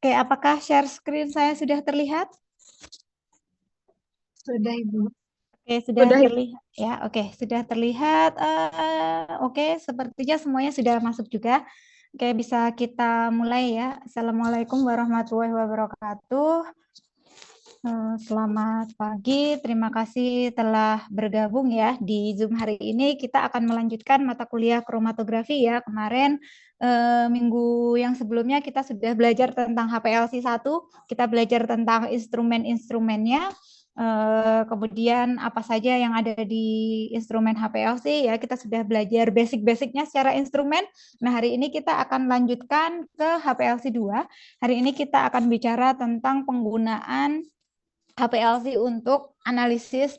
Oke, apakah share screen saya sudah terlihat? Sudah, Ibu. Oke, sudah Sudah, Ibu. terlihat ya. Oke, sudah terlihat. Oke, sepertinya semuanya sudah masuk juga. Oke, bisa kita mulai ya. Assalamualaikum warahmatullahi wabarakatuh. Selamat pagi, terima kasih telah bergabung ya di Zoom hari ini. Kita akan melanjutkan mata kuliah kromatografi ya. Kemarin minggu yang sebelumnya kita sudah belajar tentang HPLC 1, kita belajar tentang instrumen-instrumennya, kemudian apa saja yang ada di instrumen HPLC ya. Kita sudah belajar basic-basicnya secara instrumen. Nah, hari ini kita akan lanjutkan ke HPLC 2. Hari ini kita akan bicara tentang penggunaan HPLC untuk analisis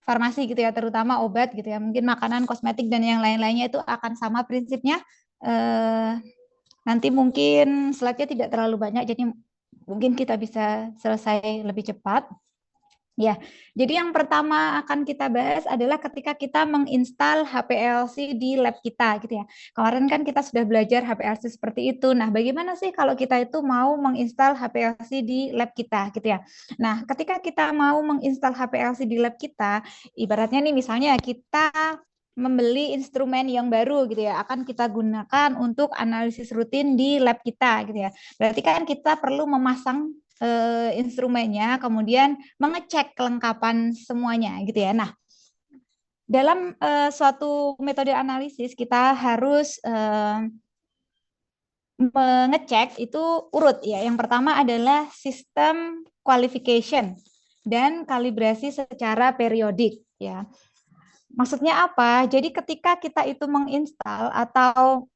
farmasi gitu ya, terutama obat gitu ya, mungkin makanan, kosmetik dan yang lain-lainnya itu akan sama prinsipnya. Nanti mungkin slide-nya tidak terlalu banyak, jadi mungkin kita bisa selesai lebih cepat. Ya, jadi yang pertama akan kita bahas adalah ketika kita menginstal HPLC di lab kita gitu ya. Kemarin kan kita sudah belajar HPLC seperti itu. Nah, bagaimana sih kalau kita itu mau menginstal HPLC di lab kita gitu ya. Nah, ketika kita mau menginstal HPLC di lab kita, ibaratnya nih misalnya kita membeli instrumen yang baru gitu ya, akan kita gunakan untuk analisis rutin di lab kita gitu ya. Berarti kan kita perlu memasang instrumennya, kemudian mengecek kelengkapan semuanya gitu ya. Nah, dalam suatu metode analisis kita harus mengecek itu urut ya. Yang pertama adalah sistem qualification dan kalibrasi secara periodik ya. Maksudnya apa? Jadi ketika kita itu menginstal atau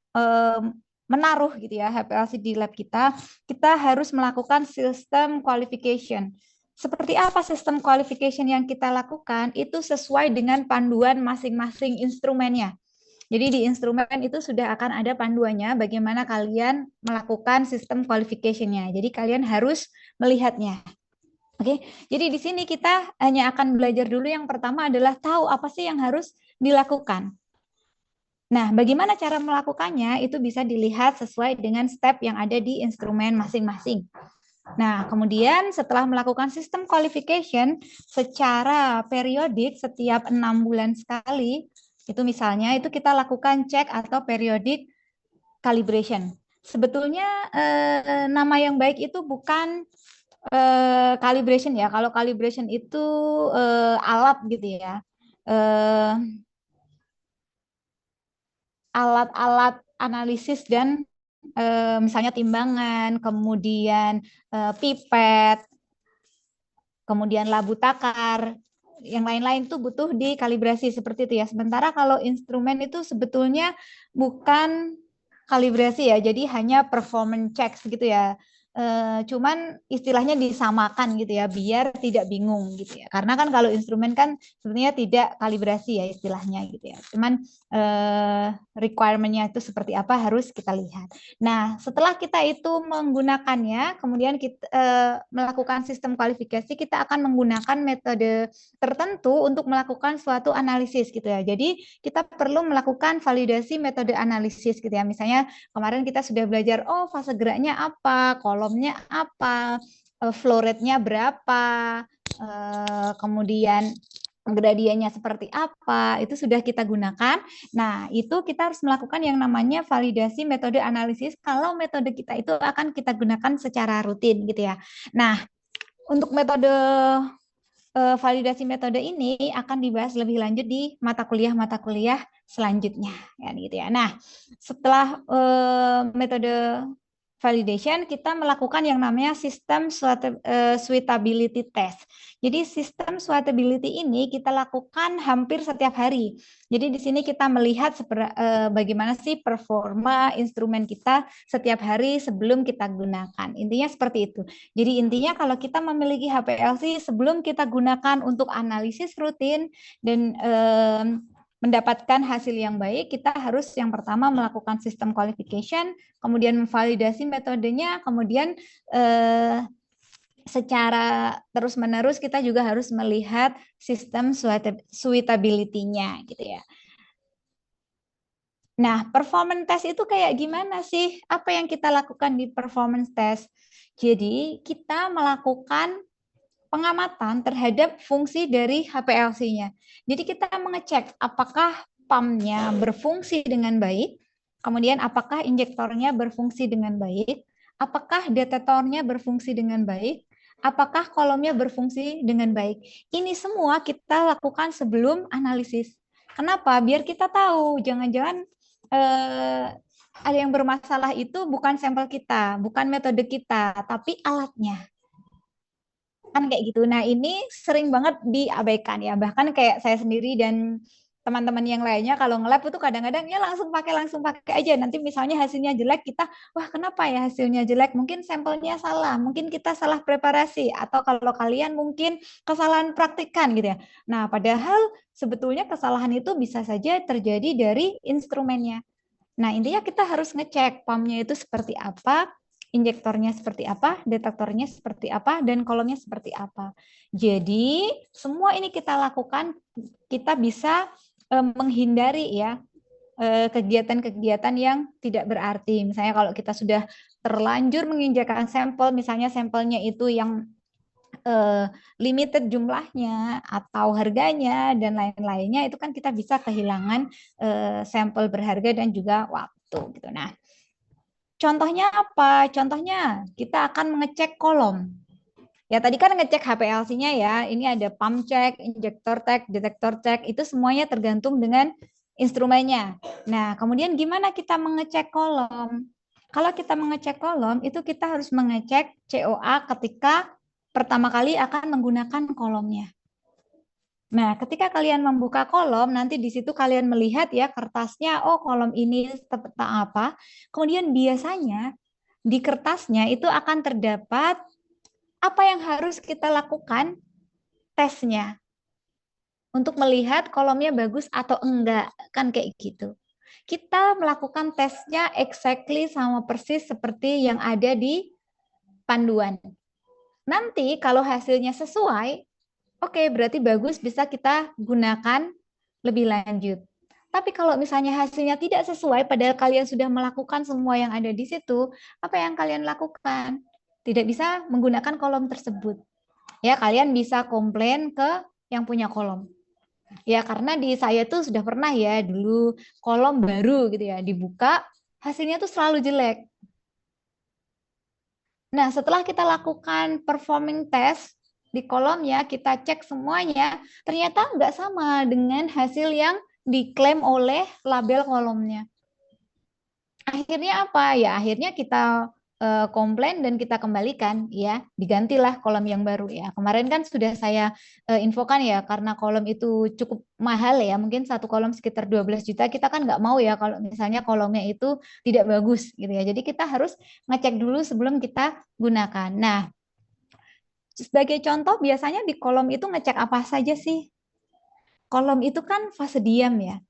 menaruh gitu ya HPLC di lab kita, kita harus melakukan sistem qualification. Seperti apa sistem qualification yang kita lakukan? Itu sesuai dengan panduan masing-masing instrumennya. Jadi di instrumen itu sudah akan ada panduannya bagaimana kalian melakukan sistem qualification-nya. Jadi kalian harus melihatnya. Oke, jadi di sini kita hanya akan belajar dulu yang pertama adalah tahu apa sih yang harus dilakukan. Nah, bagaimana cara melakukannya itu bisa dilihat sesuai dengan step yang ada di instrumen masing-masing. Nah, kemudian setelah melakukan sistem qualification secara periodik setiap 6 bulan sekali, itu misalnya itu kita lakukan cek atau periodic calibration. Sebetulnya nama yang baik itu bukan calibration ya. Kalau calibration itu alat gitu ya. Eh, Alat-alat analisis dan misalnya timbangan, kemudian pipet, kemudian labu takar, yang lain-lain itu butuh dikalibrasi seperti itu ya. Sementara kalau instrumen itu sebetulnya bukan kalibrasi ya, jadi hanya performance checks gitu ya. Cuman istilahnya disamakan gitu ya, biar tidak bingung gitu ya. Karena kan kalau instrumen kan sebenarnya tidak kalibrasi ya istilahnya gitu ya. Cuman requirement-nya itu seperti apa harus kita lihat. Nah, setelah kita itu menggunakannya, kemudian kita melakukan sistem kualifikasi, kita akan menggunakan metode tertentu untuk melakukan suatu analisis gitu ya. Jadi kita perlu melakukan validasi metode analisis gitu ya. Misalnya kemarin kita sudah belajar, oh fase geraknya apa, kolomnya apa, flow rate-nya berapa, kemudian gradiennya seperti apa, itu sudah kita gunakan. Nah, itu kita harus melakukan yang namanya validasi metode analisis kalau metode kita itu akan kita gunakan secara rutin gitu ya. Nah, untuk metode validasi metode ini akan dibahas lebih lanjut di mata kuliah selanjutnya ya gitu ya. Nah, setelah metode validation kita melakukan yang namanya sistem suitability test. Jadi sistem suitability ini kita lakukan hampir setiap hari. Jadi di sini kita melihat bagaimana sih performa instrumen kita setiap hari sebelum kita gunakan. Intinya seperti itu. Jadi intinya kalau kita memiliki HPLC sebelum kita gunakan untuk analisis rutin dan mendapatkan hasil yang baik, kita harus yang pertama melakukan sistem qualification, kemudian memvalidasi metodenya, kemudian secara terus-menerus kita juga harus melihat sistem suitability-nya gitu ya. Nah, performance test itu kayak gimana sih? Apa yang kita lakukan di performance test? Jadi, kita melakukan pengamatan terhadap fungsi dari HPLC-nya. Jadi, kita mengecek apakah pumpnya berfungsi dengan baik, kemudian apakah injektornya berfungsi dengan baik, apakah detektornya berfungsi dengan baik, apakah kolomnya berfungsi dengan baik. Ini semua kita lakukan sebelum analisis. Kenapa? Biar kita tahu, jangan-jangan ada yang bermasalah itu bukan sampel kita, bukan metode kita, tapi alatnya. Kan kayak gitu. Nah, ini sering banget diabaikan ya. Bahkan kayak saya sendiri dan teman-teman yang lainnya kalau nge-lab itu kadang-kadang ya langsung pakai aja. Nanti misalnya hasilnya jelek, kita wah kenapa ya hasilnya jelek? Mungkin sampelnya salah, mungkin kita salah preparasi atau kalau kalian mungkin kesalahan praktikan gitu ya. Nah, padahal sebetulnya kesalahan itu bisa saja terjadi dari instrumennya. Nah, intinya kita harus ngecek pumpnya itu seperti apa, injektornya seperti apa, detektornya seperti apa, dan kolomnya seperti apa. Jadi, semua ini kita lakukan, kita bisa menghindari ya kegiatan-kegiatan yang tidak berarti. Misalnya kalau kita sudah terlanjur menginjakkan sampel, misalnya sampelnya itu yang limited jumlahnya atau harganya dan lain-lainnya, itu kan kita bisa kehilangan sampel berharga dan juga waktu gitu. Nah, contohnya apa? Contohnya kita akan mengecek kolom. Ya tadi kan ngecek HPLC-nya ya. Ini ada pump check, injector check, detektor check. Itu semuanya tergantung dengan instrumennya. Nah, kemudian gimana kita mengecek kolom? Kalau kita mengecek kolom, itu kita harus mengecek COA ketika pertama kali akan menggunakan kolomnya. Nah, ketika kalian membuka kolom, nanti di situ kalian melihat ya kertasnya, oh kolom ini tentang apa. Kemudian biasanya di kertasnya itu akan terdapat apa yang harus kita lakukan tesnya untuk melihat kolomnya bagus atau enggak, kan kayak gitu. Kita melakukan tesnya exactly sama persis seperti yang ada di panduan. Nanti kalau hasilnya sesuai, oke, berarti bagus bisa kita gunakan lebih lanjut. Tapi kalau misalnya hasilnya tidak sesuai, padahal kalian sudah melakukan semua yang ada di situ, apa yang kalian lakukan? Tidak bisa menggunakan kolom tersebut. Ya, kalian bisa komplain ke yang punya kolom. Ya, karena di saya tuh sudah pernah ya dulu kolom baru gitu ya, dibuka, hasilnya tuh selalu jelek. Nah, setelah kita lakukan performing test di kolomnya, kita cek semuanya, ternyata nggak sama dengan hasil yang diklaim oleh label kolomnya. Akhirnya apa? Ya, akhirnya kita komplain dan kita kembalikan ya, digantilah kolom yang baru ya. Kemarin kan sudah saya infokan ya, karena kolom itu cukup mahal ya, mungkin satu kolom sekitar 12 juta, kita kan nggak mau ya kalau misalnya kolomnya itu tidak bagus gitu ya. Jadi kita harus ngecek dulu sebelum kita gunakan. Nah, sebagai contoh biasanya di kolom itu ngecek apa saja sih? Kolom itu kan fase diam ya.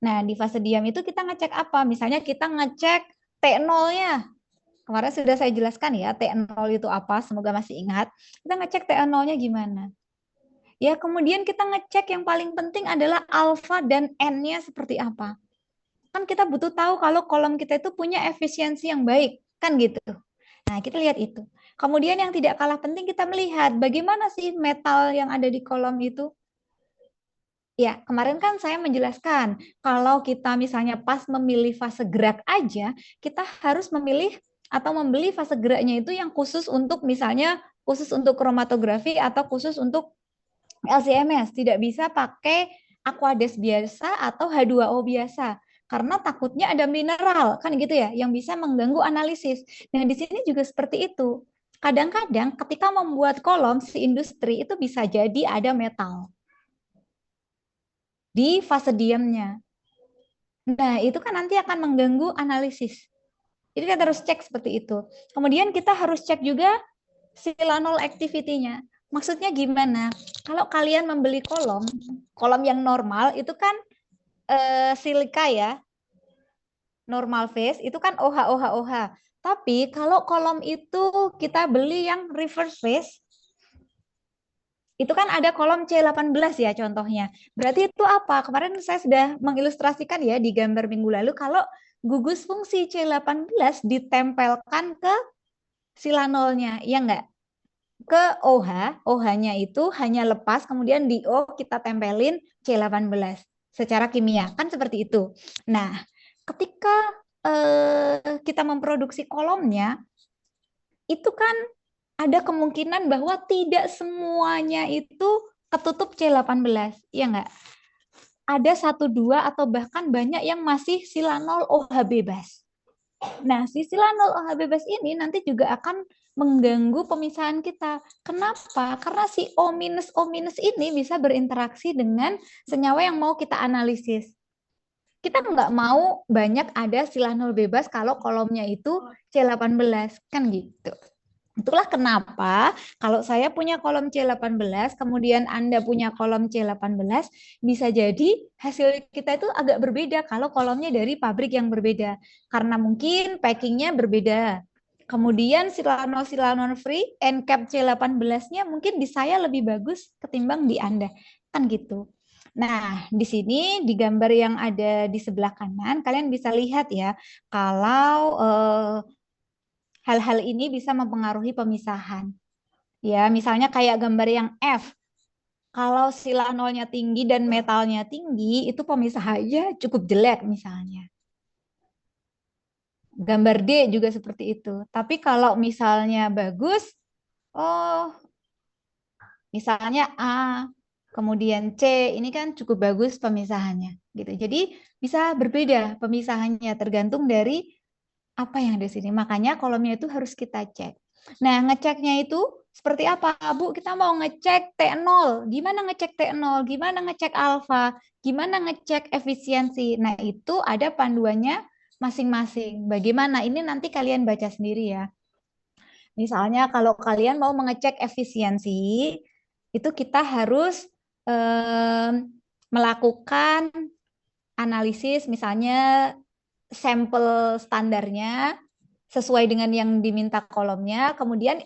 Nah, di fase diam itu kita ngecek apa? Misalnya kita ngecek T0-nya. Kemarin sudah saya jelaskan ya, T0 itu apa, semoga masih ingat. Kita ngecek T0-nya gimana. Ya, kemudian kita ngecek yang paling penting adalah alfa dan N-nya seperti apa. Kan kita butuh tahu kalau kolom kita itu punya efisiensi yang baik, kan gitu. Nah, kita lihat itu. Kemudian yang tidak kalah penting kita melihat bagaimana sih metal yang ada di kolom itu. Ya, kemarin kan saya menjelaskan kalau kita misalnya pas memilih fase gerak aja, kita harus memilih atau membeli fase geraknya itu yang khusus untuk misalnya khusus untuk kromatografi atau khusus untuk LCMS. Tidak bisa pakai Aquades biasa atau H2O biasa karena takutnya ada mineral kan gitu ya yang bisa mengganggu analisis. Nah, di sini juga seperti itu. Kadang-kadang ketika membuat kolom si industri itu bisa jadi ada metal di fase diamnya. Nah, itu kan nanti akan mengganggu analisis. Jadi kita harus cek seperti itu. Kemudian kita harus cek juga silanol activity-nya. Maksudnya gimana? Kalau kalian membeli kolom, kolom yang normal itu kan silika ya, normal phase itu kan OH, OH, OH. Tapi kalau kolom itu kita beli yang reverse phase, Itu kan ada kolom C18 ya contohnya. Berarti itu apa? Kemarin saya sudah mengilustrasikan ya di gambar minggu lalu kalau gugus fungsi C18 ditempelkan ke sila nolnya, ya enggak? Ke OH, OH-nya itu hanya lepas, kemudian di O kita tempelin C18 secara kimia, kan seperti itu. Nah, ketika kita memproduksi kolomnya, itu kan ada kemungkinan bahwa tidak semuanya itu ketutup C18, ya enggak? Ada satu dua atau bahkan banyak yang masih sila nol OH bebas. Nah, si sila nol OH bebas ini nanti juga akan mengganggu pemisahan kita. Kenapa? Karena si O minus ini bisa berinteraksi dengan senyawa yang mau kita analisis. Kita nggak mau banyak ada sila nol bebas kalau kolomnya itu C18, kan gitu. Itulah kenapa kalau saya punya kolom C18, kemudian Anda punya kolom C18, bisa jadi hasil kita itu agak berbeda kalau kolomnya dari pabrik yang berbeda. Karena mungkin packingnya berbeda. Kemudian silanon free, NCAP C18-nya mungkin di saya lebih bagus ketimbang di Anda. Kan gitu. Nah, di sini di gambar yang ada di sebelah kanan, kalian bisa lihat ya, kalau hal-hal ini bisa mempengaruhi pemisahan. Ya, misalnya kayak gambar yang F. Kalau sila nolnya tinggi dan metalnya tinggi, itu pemisahannya cukup jelek misalnya. Gambar D juga seperti itu. Tapi kalau misalnya bagus, oh, misalnya A, kemudian C, ini kan cukup bagus pemisahannya gitu. Jadi bisa berbeda pemisahannya tergantung dari apa yang ada di sini. Makanya kolomnya itu harus kita cek. Nah, ngeceknya itu seperti apa, Bu? Kita mau ngecek T0. Gimana ngecek T0? Gimana ngecek alfa? Gimana ngecek efisiensi? Nah, itu ada panduannya masing-masing. Bagaimana? Ini nanti kalian baca sendiri ya. Misalnya kalau kalian mau mengecek efisiensi, itu kita harus melakukan analisis misalnya sampel standarnya sesuai dengan yang diminta kolomnya, kemudian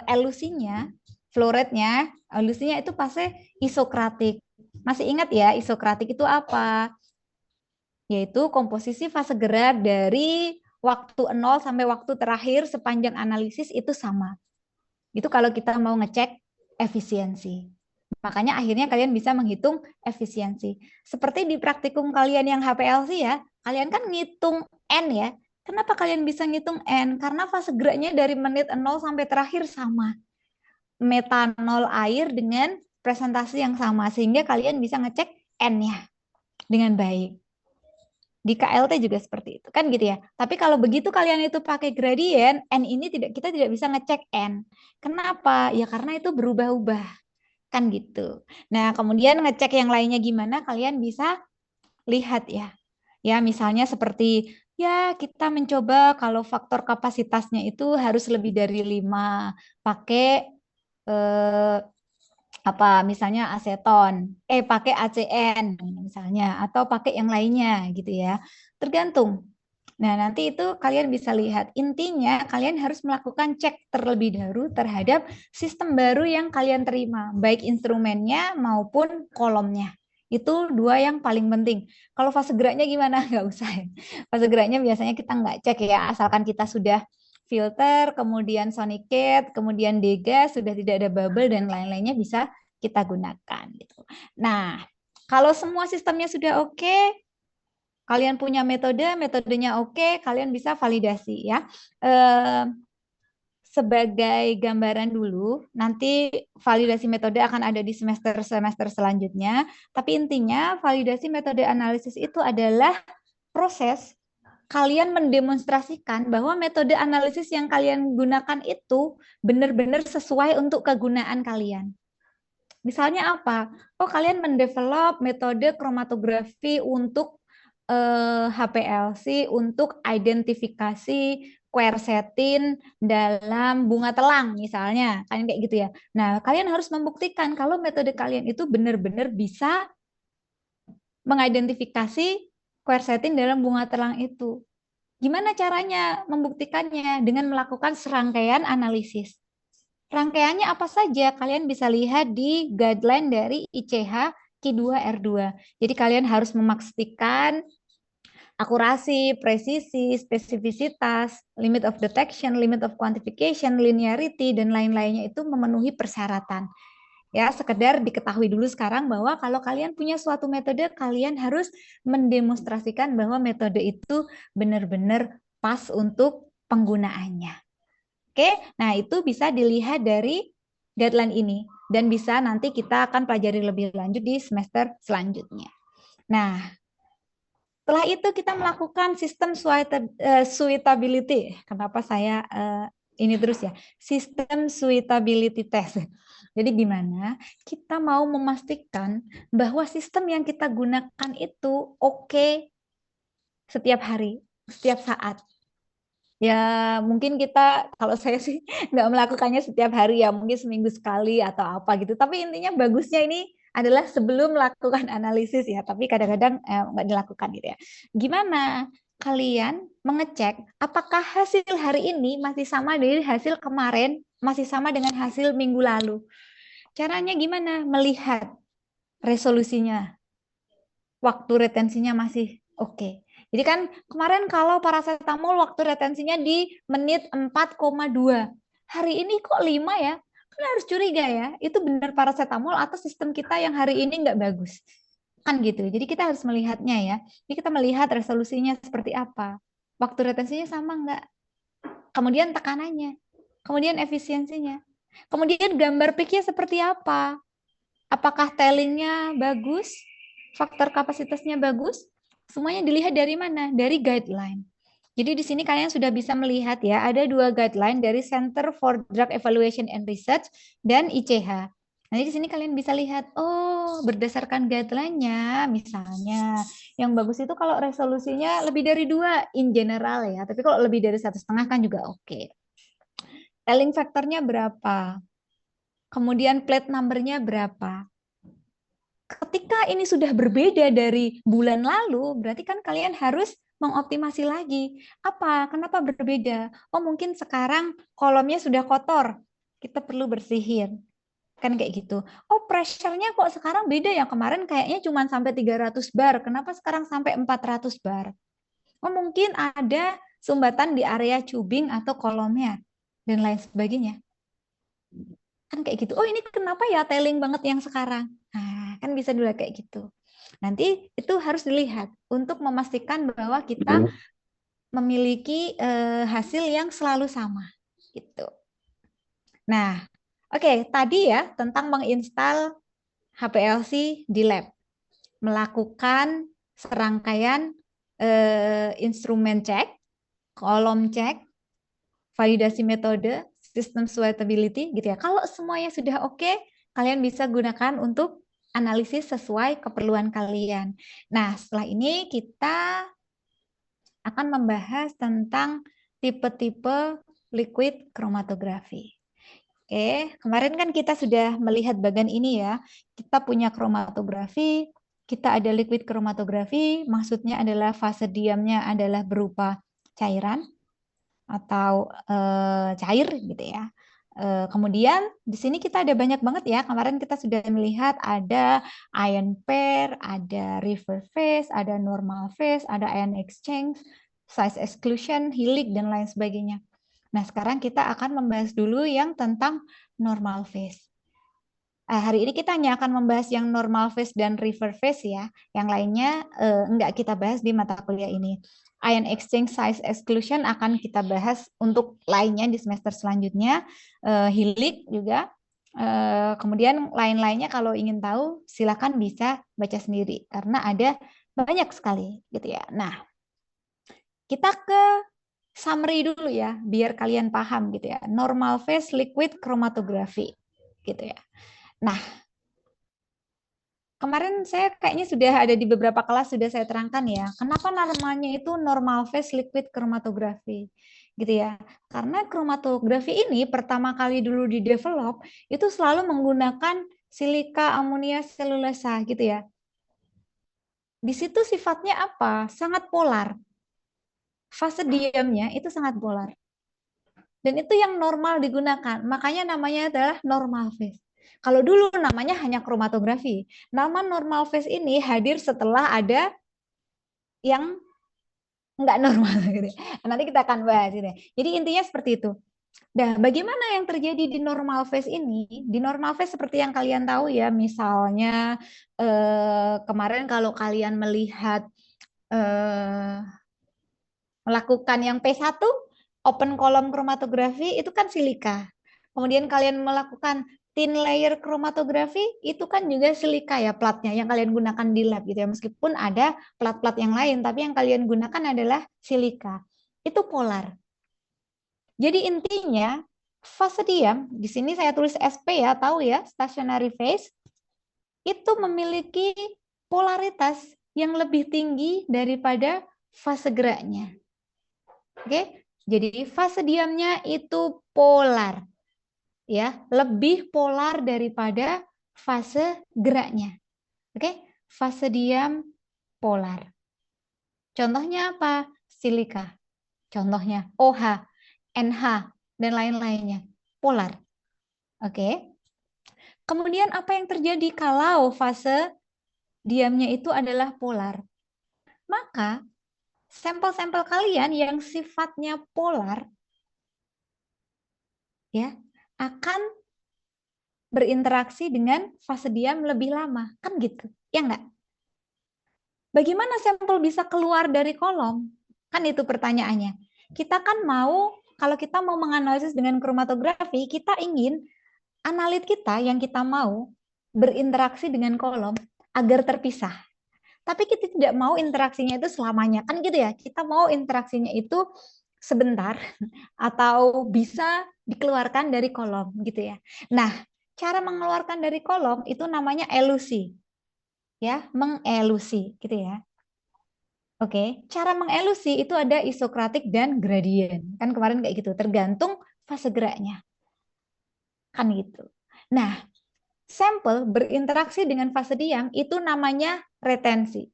elusinya, flow rate-nya, elusinya itu pasti isokratik. Masih ingat ya, isokratik itu apa? Yaitu komposisi fase gerak dari waktu 0 sampai waktu terakhir sepanjang analisis itu sama. Itu kalau kita mau ngecek efisiensi. Makanya akhirnya kalian bisa menghitung efisiensi. Seperti di praktikum kalian yang HPLC ya, kalian kan ngitung N ya. Kenapa kalian bisa ngitung N? Karena fase geraknya dari menit 0 sampai terakhir sama. Metanol air dengan presentasi yang sama. Sehingga kalian bisa ngecek N-nya dengan baik. Di KLT juga seperti itu kan gitu ya. Tapi kalau begitu kalian itu pakai gradient, N ini kita tidak bisa ngecek N. Kenapa? Ya karena itu berubah-ubah kan gitu. Nah, kemudian ngecek yang lainnya gimana? Kalian bisa lihat ya. Ya, misalnya seperti ya kita mencoba kalau faktor kapasitasnya itu harus lebih dari 5 pakai apa misalnya aseton, pakai ACN misalnya atau pakai yang lainnya gitu ya. Tergantung. Nah, nanti itu kalian bisa lihat. Intinya kalian harus melakukan cek terlebih dahulu terhadap sistem baru yang kalian terima, baik instrumennya maupun kolomnya. Itu dua yang paling penting. Kalau fase geraknya gimana? Nggak usah. Fase geraknya biasanya kita nggak cek ya, asalkan kita sudah filter, kemudian sonicate, kemudian degas, sudah tidak ada bubble dan lain-lainnya bisa kita gunakan gitu. Nah, kalau semua sistemnya sudah oke, kalian punya metodenya oke, kalian bisa validasi ya. Sebagai gambaran dulu, nanti validasi metode akan ada di semester-semester selanjutnya. Tapi intinya validasi metode analisis itu adalah proses kalian mendemonstrasikan bahwa metode analisis yang kalian gunakan itu benar-benar sesuai untuk kegunaan kalian. Misalnya apa? Oh, kalian mendevelop metode kromatografi untuk HPLC untuk identifikasi quercetin dalam bunga telang misalnya, kan kayak gitu ya. Nah, kalian harus membuktikan kalau metode kalian itu benar-benar bisa mengidentifikasi quercetin dalam bunga telang itu. Gimana caranya membuktikannya? Dengan melakukan serangkaian analisis. Rangkaiannya apa saja? Kalian bisa lihat di guideline dari ICH Q2R2. Jadi kalian harus memastikan akurasi, presisi, spesifisitas, limit of detection, limit of quantification, linearity, dan lain-lainnya itu memenuhi persyaratan. Ya, sekedar diketahui dulu sekarang bahwa kalau kalian punya suatu metode, kalian harus mendemonstrasikan bahwa metode itu benar-benar pas untuk penggunaannya. Oke, nah itu bisa dilihat dari guideline ini dan bisa nanti kita akan pelajari lebih lanjut di semester selanjutnya. Nah, setelah itu kita melakukan sistem suitability. Kenapa saya ini terus ya? Sistem suitability test. Jadi gimana? Kita mau memastikan bahwa sistem yang kita gunakan itu oke setiap hari, setiap saat. Ya mungkin kita, kalau saya sih nggak melakukannya setiap hari ya, mungkin seminggu sekali atau apa gitu. Tapi intinya bagusnya ini adalah sebelum melakukan analisis ya, tapi kadang-kadang nggak dilakukan gitu ya. Gimana kalian mengecek apakah hasil hari ini masih sama dari hasil kemarin, masih sama dengan hasil minggu lalu? Caranya gimana? Melihat resolusinya, waktu retensinya masih oke. Jadi kan kemarin kalau paracetamol waktu retensinya di menit 4,2. Hari ini kok 5 ya? Kan harus curiga ya. Itu benar paracetamol atau sistem kita yang hari ini nggak bagus. Kan gitu. Jadi kita harus melihatnya ya. Jadi kita melihat resolusinya seperti apa. Waktu retensinya sama nggak? Kemudian tekanannya. Kemudian efisiensinya. Kemudian gambar peaknya seperti apa? Apakah tailingnya bagus? Faktor kapasitasnya bagus? Semuanya dilihat dari mana? Dari guideline. Jadi di sini kalian sudah bisa melihat ya, ada dua guideline dari Center for Drug Evaluation and Research dan ICH. Nanti di sini kalian bisa lihat, oh berdasarkan guideline-nya, misalnya yang bagus itu kalau resolusinya lebih dari 2 in general ya, tapi kalau lebih dari 1,5 kan juga oke. Tailing faktornya berapa? Kemudian plate number-nya berapa? Ketika ini sudah berbeda dari bulan lalu, berarti kan kalian harus mengoptimasi lagi. Apa? Kenapa berbeda? Oh, mungkin sekarang kolomnya sudah kotor. Kita perlu bersihin. Kan kayak gitu. Oh, pressure-nya kok sekarang beda ya? Kemarin kayaknya cuma sampai 300 bar. Kenapa sekarang sampai 400 bar? Oh, mungkin ada sumbatan di area tubing atau kolomnya dan lain sebagainya. Kan kayak gitu. Oh, ini kenapa ya tailing banget yang sekarang? Nah, kan bisa dulu kayak gitu. Nanti itu harus dilihat untuk memastikan bahwa kita memiliki hasil yang selalu sama gitu. Nah, oke, tadi ya tentang menginstal HPLC di lab, melakukan serangkaian instrumen cek, kolom cek, validasi metode, sistem suitability gitu ya. Kalau semuanya sudah oke, kalian bisa gunakan untuk analisis sesuai keperluan kalian. Nah, setelah ini kita akan membahas tentang tipe-tipe liquid chromatografi. Oke, kemarin kan kita sudah melihat bagian ini ya. Kita punya chromatografi, kita ada liquid chromatografi, maksudnya adalah fase diamnya adalah berupa cairan atau cair gitu ya. Kemudian di sini kita ada banyak banget ya. Kemarin kita sudah melihat ada ion pair, ada river phase, ada normal phase, ada ion exchange, size exclusion, helix dan lain sebagainya. Nah, sekarang kita akan membahas dulu yang tentang normal phase. Hari ini kita hanya akan membahas yang normal phase dan river phase ya. Yang lainnya enggak kita bahas di mata kuliah ini. Ion exchange size exclusion akan kita bahas untuk lainnya di semester selanjutnya. Helix juga. Kemudian lain-lainnya kalau ingin tahu silakan bisa baca sendiri karena ada banyak sekali gitu ya. Nah, kita ke summary dulu ya biar kalian paham gitu ya. Normal phase liquid chromatography gitu ya. Nah, kemarin saya kayaknya sudah ada di beberapa kelas sudah saya terangkan ya. Kenapa namanya itu normal phase liquid chromatography gitu ya. Karena kromatografi ini pertama kali dulu di develop itu selalu menggunakan silika amonia selulasa gitu ya. Di situ sifatnya apa? Sangat polar. Fase diamnya itu sangat polar. Dan itu yang normal digunakan. Makanya namanya adalah normal phase. Kalau dulu namanya hanya kromatografi. Nama normal phase ini hadir setelah ada yang nggak normal gitu. Nanti kita akan bahas gitu. Jadi intinya seperti itu. Nah, bagaimana yang terjadi di normal phase ini? Di normal phase seperti yang kalian tahu ya, misalnya kemarin kalau kalian melihat melakukan yang P1 open column kromatografi itu kan silika. Kemudian kalian melakukan thin layer kromatografi itu kan juga silika ya platnya yang kalian gunakan di lab gitu ya. Meskipun ada plat-plat yang lain tapi yang kalian gunakan adalah silika. Itu polar. Jadi intinya fase diam di sini saya tulis SP ya, tahu ya, stationary phase itu memiliki polaritas yang lebih tinggi daripada fase geraknya. Oke, jadi fase diamnya itu polar, ya, lebih polar daripada fase geraknya. Oke, fase diam polar. Contohnya apa? Silika. Contohnya OH, NH, dan lain-lainnya. Polar. Oke. Kemudian apa yang terjadi kalau fase diamnya itu adalah polar? Maka sampel-sampel kalian yang sifatnya polar ya akan berinteraksi dengan fase diam lebih lama, kan gitu, ya enggak? Bagaimana sampel bisa keluar dari kolom? Kan itu pertanyaannya. Kita kan mau, kalau kita mau menganalisis dengan kromatografi, kita ingin analit kita yang kita mau berinteraksi dengan kolom agar terpisah. Tapi kita tidak mau interaksinya itu selamanya, kan gitu ya. Kita mau interaksinya itu sebentar atau bisa dikeluarkan dari kolom gitu ya. Nah, cara mengeluarkan dari kolom itu namanya elusi. Ya, mengelusi gitu ya. Oke, cara mengelusi itu ada isokratik dan gradien. Kan kemarin kayak gitu, tergantung fase geraknya. Kan gitu. Nah, sampel berinteraksi dengan fase diam itu namanya retensi.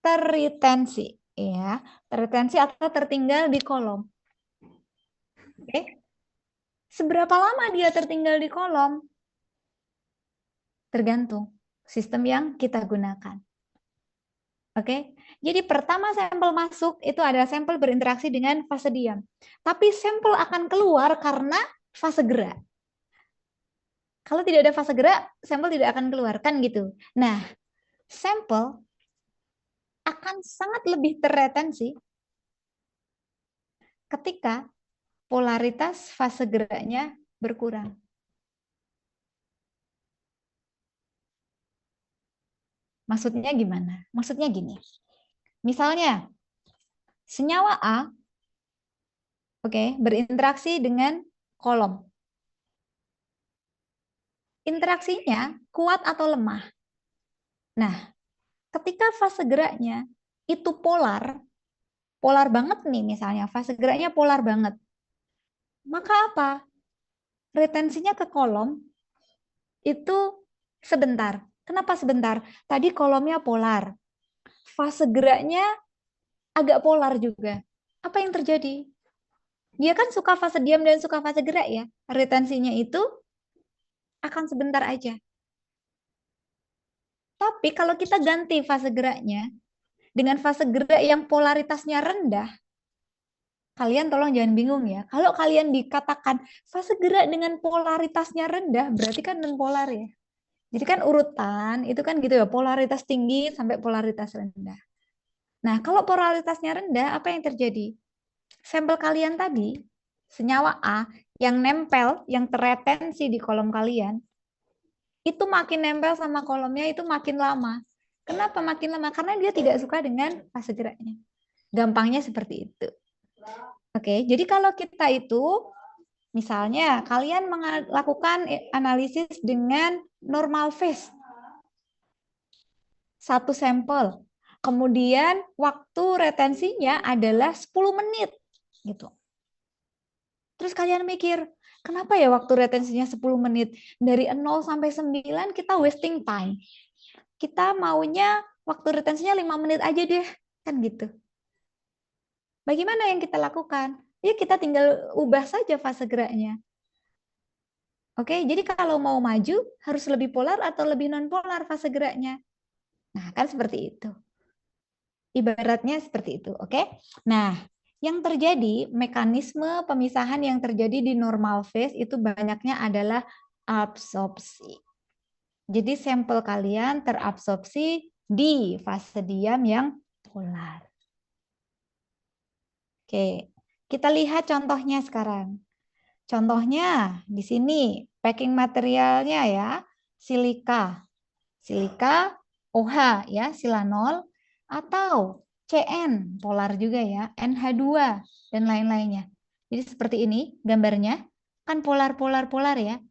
Terretensi, ya. Terretensi atau tertinggal di kolom. Oke. Seberapa lama dia tertinggal di kolom? Tergantung sistem yang kita gunakan. Oke, jadi pertama sampel masuk itu ada sampel berinteraksi dengan fase diam. Tapi sampel akan keluar karena fase gerak. Kalau tidak ada fase gerak, sampel tidak akan keluar, kan gitu. Nah, sampel akan sangat lebih terretensi ketika polaritas fase geraknya berkurang. Maksudnya gimana? Maksudnya gini. Misalnya, senyawa A berinteraksi dengan kolom. Interaksinya kuat atau lemah. Nah, ketika fase geraknya itu polar banget nih misalnya, fase geraknya polar banget. Maka apa? Retensinya ke kolom itu sebentar. Kenapa sebentar? Tadi kolomnya polar. Fase geraknya agak polar juga. Apa yang terjadi? Dia kan suka fase diam dan suka fase gerak ya. Retensinya itu akan sebentar aja. Tapi kalau kita ganti fase geraknya dengan fase gerak yang polaritasnya rendah, kalian tolong jangan bingung ya. Kalau kalian dikatakan fase gerak dengan polaritasnya rendah, berarti kan non-polar ya. Jadi kan urutan itu kan gitu ya, polaritas tinggi sampai polaritas rendah. Nah, kalau polaritasnya rendah, apa yang terjadi? Sampel kalian tadi, senyawa A yang nempel, yang terretensi di kolom kalian, itu makin nempel sama kolomnya itu makin lama. Kenapa makin lama? Karena dia tidak suka dengan fase geraknya. Gampangnya seperti itu. Oke, jadi kalau kita itu, misalnya kalian melakukan analisis dengan normal phase. Satu sampel. Kemudian waktu retensinya adalah 10 menit. Gitu. Terus kalian mikir, kenapa ya waktu retensinya 10 menit? Dari 0 sampai 9 kita wasting time. Kita maunya waktu retensinya 5 menit aja deh. Kan gitu. Bagaimana yang kita lakukan? Ya kita tinggal ubah saja fase geraknya. Oke, jadi kalau mau maju harus lebih polar atau lebih non-polar fase geraknya. Nah, kan seperti itu. Ibaratnya seperti itu, oke? Nah, yang terjadi, mekanisme pemisahan yang terjadi di normal phase itu banyaknya adalah absorpsi. Jadi sampel kalian terabsorpsi di fase diam yang polar. Oke, kita lihat contohnya sekarang. Contohnya di sini packing materialnya ya, silika. Silika OH ya, silanol atau CN polar juga ya, NH2 dan lain-lainnya. Jadi seperti ini gambarnya, kan polar ya.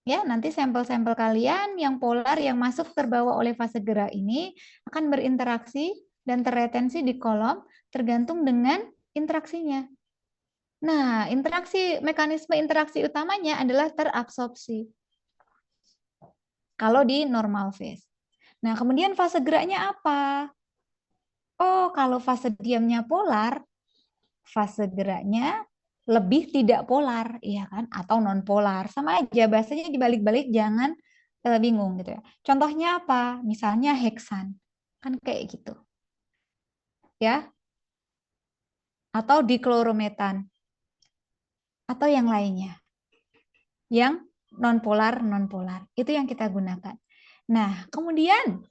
Ya, nanti sampel-sampel kalian yang polar yang masuk terbawa oleh fase gerak ini akan berinteraksi dan terretensi di kolom tergantung dengan interaksinya. Nah, mekanisme interaksi utamanya adalah terabsorpsi. Kalau di normal phase. Nah, kemudian fase geraknya apa? Oh, kalau fase diamnya polar, fase geraknya lebih tidak polar, iya kan? Atau non polar. Sama aja bahasanya dibalik-balik, jangan bingung gitu ya. Contohnya apa? Misalnya heksan. Kan kayak gitu. Ya, atau diklorometan atau yang lainnya. Yang non polar. Itu yang kita gunakan. Nah, kemudian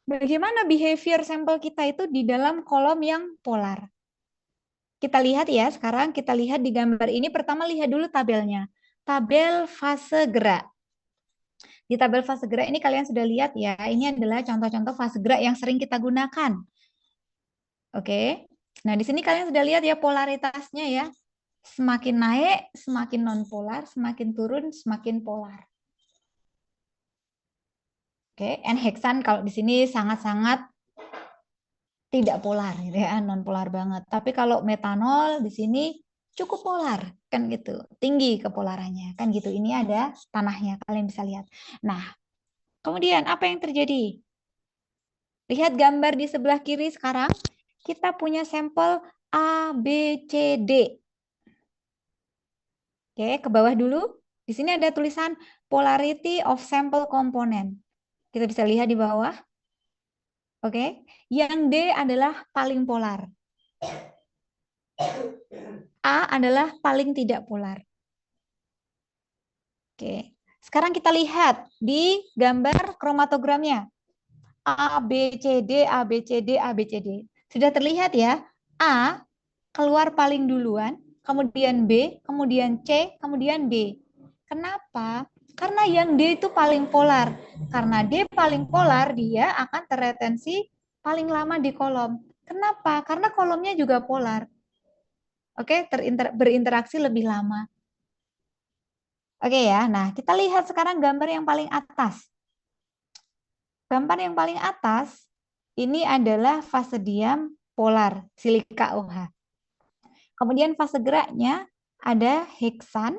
bagaimana behavior sampel kita itu di dalam kolom yang polar? Kita lihat ya, sekarang kita lihat di gambar ini. Pertama lihat dulu tabelnya. Tabel fase gerak. Di tabel fase gerak ini kalian sudah lihat ya, ini adalah contoh-contoh fase gerak yang sering kita gunakan. Oke. Nah, di sini kalian sudah lihat ya polaritasnya ya. Semakin naik, semakin non-polar, semakin turun, semakin polar. Oke, N-heksan kalau di sini sangat-sangat tidak polar gitu ya, non-polar banget. Tapi kalau metanol di sini cukup polar kan gitu, tinggi kepolarannya kan gitu. Ini ada tanahnya, kalian bisa lihat. Nah, kemudian apa yang terjadi? Lihat gambar di sebelah kiri sekarang. Kita punya sampel A, B, C, D. Oke, ke bawah dulu. Di sini ada tulisan polarity of sample component. Kita bisa lihat di bawah. Oke, yang D adalah paling polar. A adalah paling tidak polar. Oke, sekarang kita lihat di gambar kromatogramnya. A, B, C, D, A, B, C, D, A, B, C, D. Sudah terlihat ya? A keluar paling duluan, kemudian B, kemudian C, kemudian D. Kenapa? Karena yang D itu paling polar. Karena D paling polar, dia akan terretensi paling lama di kolom. Kenapa? Karena kolomnya juga polar. Oke, berinteraksi lebih lama. Oke ya, nah kita lihat sekarang gambar yang paling atas. Gambar yang paling atas, ini adalah fase diam polar, silika OH. Kemudian fase geraknya ada heksan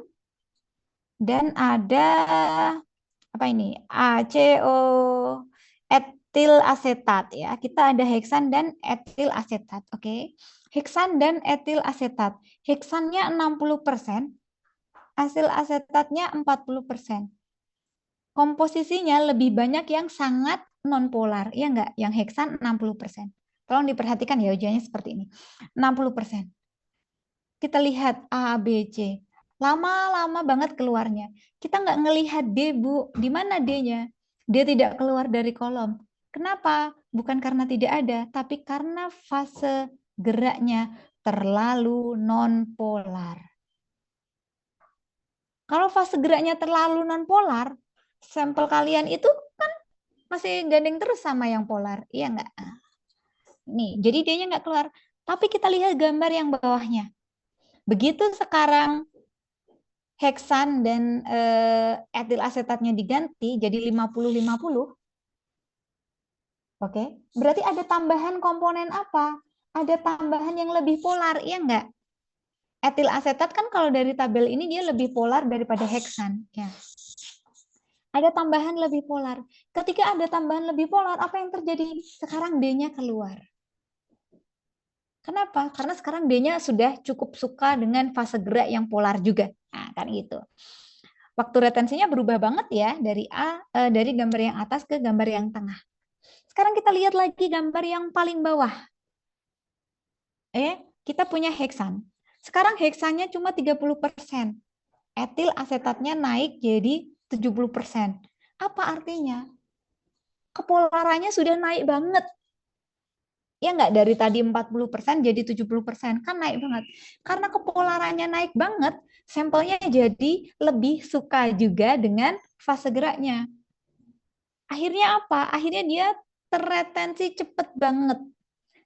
dan ada apa ini? ACO etil asetat ya. Kita ada heksan dan etil asetat, oke. Heksan dan etil asetat. Heksannya 60%, asil asetatnya 40%. Komposisinya lebih banyak yang sangat non-polar, ya enggak? Yang heksan 60%. Tolong diperhatikan ya ujiannya seperti ini. 60%. Kita lihat A, B, C. Lama-lama banget keluarnya. Kita nggak ngelihat D, Bu. Di mana D-nya? D tidak keluar dari kolom. Kenapa? Bukan karena tidak ada, tapi karena fase geraknya terlalu non-polar. Kalau fase geraknya terlalu non-polar, sampel kalian itu kan masih gandeng terus sama yang polar. Iya nggak? Nih, jadi D-nya nggak keluar. Tapi kita lihat gambar yang bawahnya. Begitu sekarang heksan dan etil asetatnya diganti jadi 50-50. Oke, berarti ada tambahan komponen apa? Ada tambahan yang lebih polar, iya enggak? Etil asetat kan kalau dari tabel ini dia lebih polar daripada heksan. Ya. Ada tambahan lebih polar. Ketika ada tambahan lebih polar, apa yang terjadi? Sekarang D-nya keluar. Kenapa? Karena sekarang D-nya sudah cukup suka dengan fase gerak yang polar juga. Nah, kan gitu. Waktu retensinya berubah banget ya dari gambar yang atas ke gambar yang tengah. Sekarang kita lihat lagi gambar yang paling bawah. Kita punya heksan. Sekarang heksannya cuma 30%. Etil asetatnya naik jadi 70%. Apa artinya? Kepolarannya sudah naik banget. Ya nggak, dari tadi 40% jadi 70%, kan naik banget. Karena kepolarannya naik banget, sampelnya jadi lebih suka juga dengan fase geraknya. Akhirnya apa? Akhirnya dia terretensi cepet banget.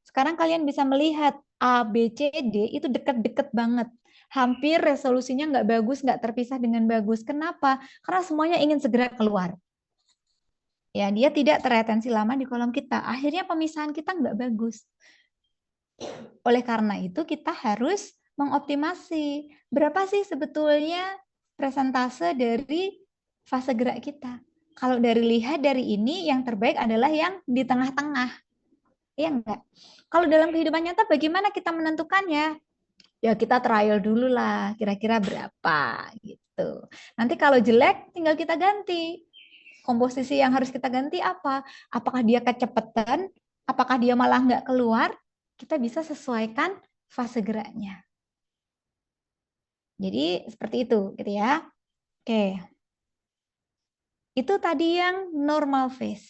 Sekarang kalian bisa melihat A, B, C, D itu deket-deket banget. Hampir resolusinya nggak bagus, nggak terpisah dengan bagus. Kenapa? Karena semuanya ingin segera keluar. Ya, dia tidak terretensi lama di kolom kita. Akhirnya pemisahan kita nggak bagus. Oleh karena itu kita harus mengoptimasi berapa sih sebetulnya persentase dari fase gerak kita. Kalau lihat dari ini, yang terbaik adalah yang di tengah-tengah. Iya enggak? Kalau dalam kehidupan nyata bagaimana kita menentukannya? Ya kita trial dulu lah, kira-kira berapa gitu. Nanti kalau jelek tinggal kita ganti. Komposisi yang harus kita ganti apa? Apakah dia kecepatan? Apakah dia malah nggak keluar? Kita bisa sesuaikan fase geraknya. Jadi seperti itu, gitu ya. Oke. Itu tadi yang normal phase.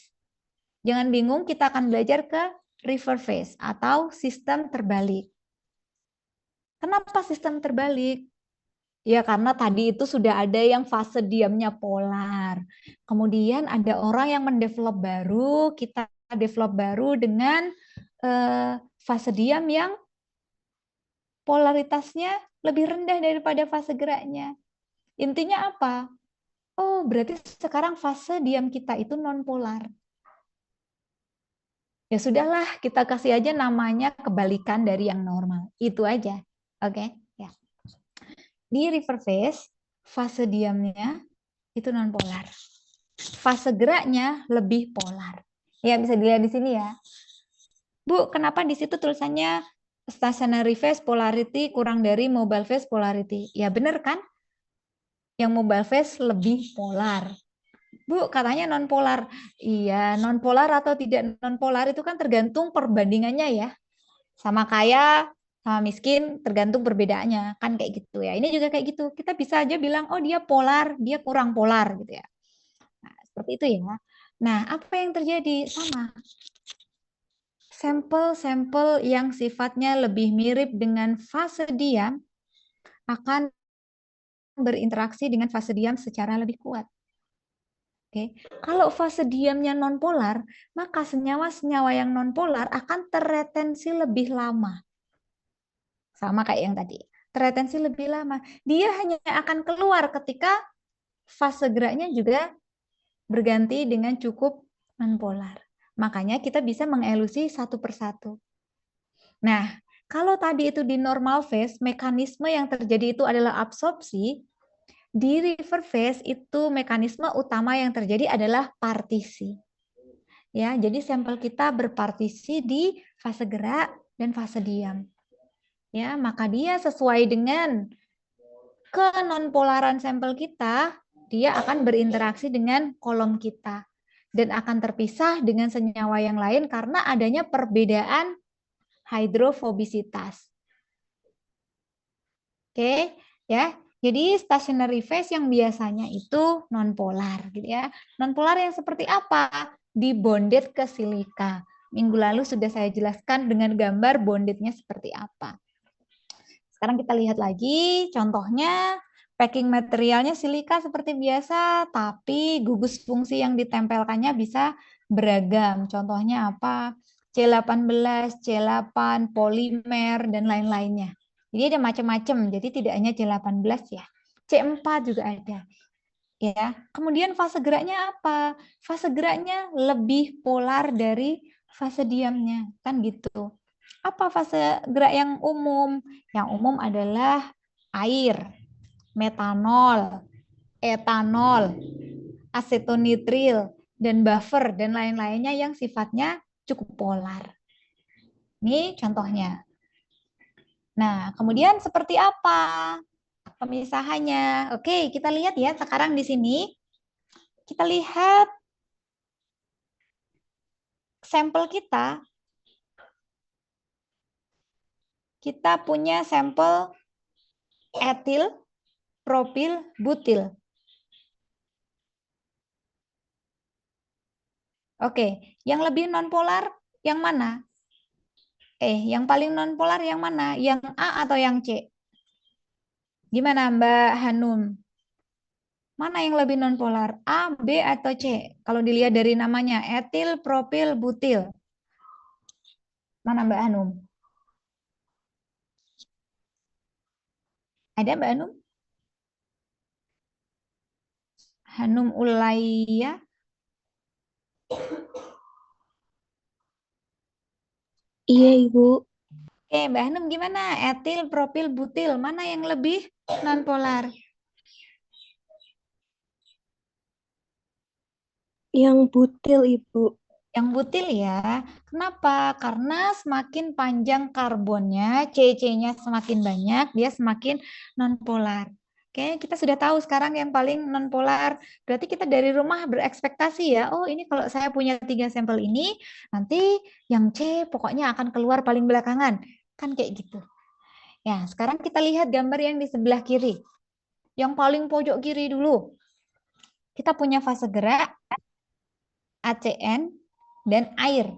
Jangan bingung, kita akan belajar ke reverse phase atau sistem terbalik. Kenapa sistem terbalik? Ya karena tadi itu sudah ada yang fase diamnya polar. Kemudian ada orang yang mendevelop baru, kita develop baru dengan fase diam yang polaritasnya lebih rendah daripada fase geraknya. Intinya apa? Oh, berarti sekarang fase diam kita itu non polar. Ya sudahlah, kita kasih aja namanya kebalikan dari yang normal. Itu aja. Oke, ya. Di reverse phase, fase diamnya itu non polar. Fase geraknya lebih polar. Ya, bisa dilihat di sini ya. Bu, kenapa di situ tulisannya stationary phase polarity kurang dari mobile phase polarity? Ya benar kan? Yang mobile phase lebih polar. Bu, katanya non polar. Iya, non polar atau tidak non polar itu kan tergantung perbandingannya ya. Sama kaya, sama miskin, tergantung perbedaannya. Kan kayak gitu ya. Ini juga kayak gitu. Kita bisa aja bilang, oh dia polar, dia kurang polar gitu ya. Nah, seperti itu ya. Nah, apa yang terjadi? Sama. Sampel-sampel yang sifatnya lebih mirip dengan fase diam akan berinteraksi dengan fase diam secara lebih kuat. Oke. Kalau fase diamnya nonpolar, maka senyawa-senyawa yang nonpolar akan terretensi lebih lama. Sama kayak yang tadi. Terretensi lebih lama. Dia hanya akan keluar ketika fase geraknya juga berganti dengan cukup nonpolar. Makanya kita bisa mengelusi satu persatu. Nah, kalau tadi itu di normal phase, mekanisme yang terjadi itu adalah absorpsi. Di reverse phase itu mekanisme utama yang terjadi adalah partisi. Ya, jadi sampel kita berpartisi di fase gerak dan fase diam. Ya, maka dia sesuai dengan kenonpolaran sampel kita, dia akan berinteraksi dengan kolom kita dan akan terpisah dengan senyawa yang lain karena adanya perbedaan hidrofobisitas. Oke, ya. Jadi stationary phase yang biasanya itu nonpolar gitu ya. Nonpolar yang seperti apa? Di bonded ke silika. Minggu lalu sudah saya jelaskan dengan gambar bondednya seperti apa. Sekarang kita lihat lagi contohnya, packing materialnya silika seperti biasa, tapi gugus fungsi yang ditempelkannya bisa beragam. Contohnya apa? C18, C8, polimer, dan lain-lainnya. Jadi ada macam-macam, jadi tidak hanya C18 ya. C4 juga ada. Ya. Kemudian fase geraknya apa? Fase geraknya lebih polar dari fase diamnya, kan gitu. Apa fase gerak yang umum? Yang umum adalah air, metanol, etanol, asetonitril, dan buffer, dan lain-lainnya yang sifatnya cukup polar. Ini contohnya. Nah, kemudian seperti apa pemisahannya? Oke, kita lihat ya sekarang di sini. Kita lihat sampel kita. Kita punya sampel etil, propil, butil. Oke, yang lebih nonpolar yang mana? Yang paling nonpolar yang mana? Yang A atau yang C? Gimana Mbak Hanum? Mana yang lebih nonpolar? A, B, atau C? Kalau dilihat dari namanya, etil, propil, butil. Mana Mbak Hanum? Ada Mbak Hanum? Hanum Ulaya? Iya, Ibu. Oke, Mbak Hanum gimana? Etil, propil, butil. Mana yang lebih nonpolar? Yang butil, Ibu. Yang butil ya. Kenapa? Karena semakin panjang karbonnya, CC-nya semakin banyak, dia semakin nonpolar. Oke, kita sudah tahu sekarang yang paling nonpolar. Berarti kita dari rumah berekspektasi ya, oh ini kalau saya punya 3 sampel ini, nanti yang C pokoknya akan keluar paling belakangan. Kan kayak gitu. Ya, sekarang kita lihat gambar yang di sebelah kiri. Yang paling pojok kiri dulu. Kita punya fase gerak, ACN, dan air.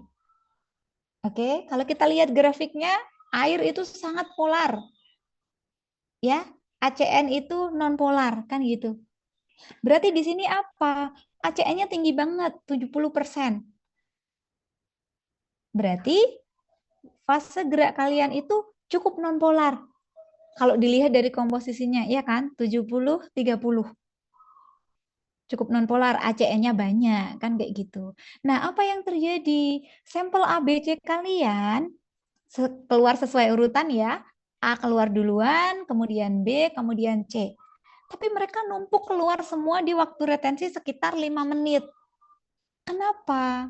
Oke, kalau kita lihat grafiknya, air itu sangat polar. Ya, ACN itu non polar, kan gitu. Berarti di sini apa? ACN-nya tinggi banget, 70%. Berarti fase gerak kalian itu cukup non polar. Kalau dilihat dari komposisinya, ya kan? 70-30. Cukup non polar, ACN-nya banyak, kan kayak gitu. Nah, apa yang terjadi? Sampel ABC kalian keluar sesuai urutan ya. A keluar duluan, kemudian B, kemudian C. Tapi mereka numpuk keluar semua di waktu retensi sekitar 5 menit. Kenapa?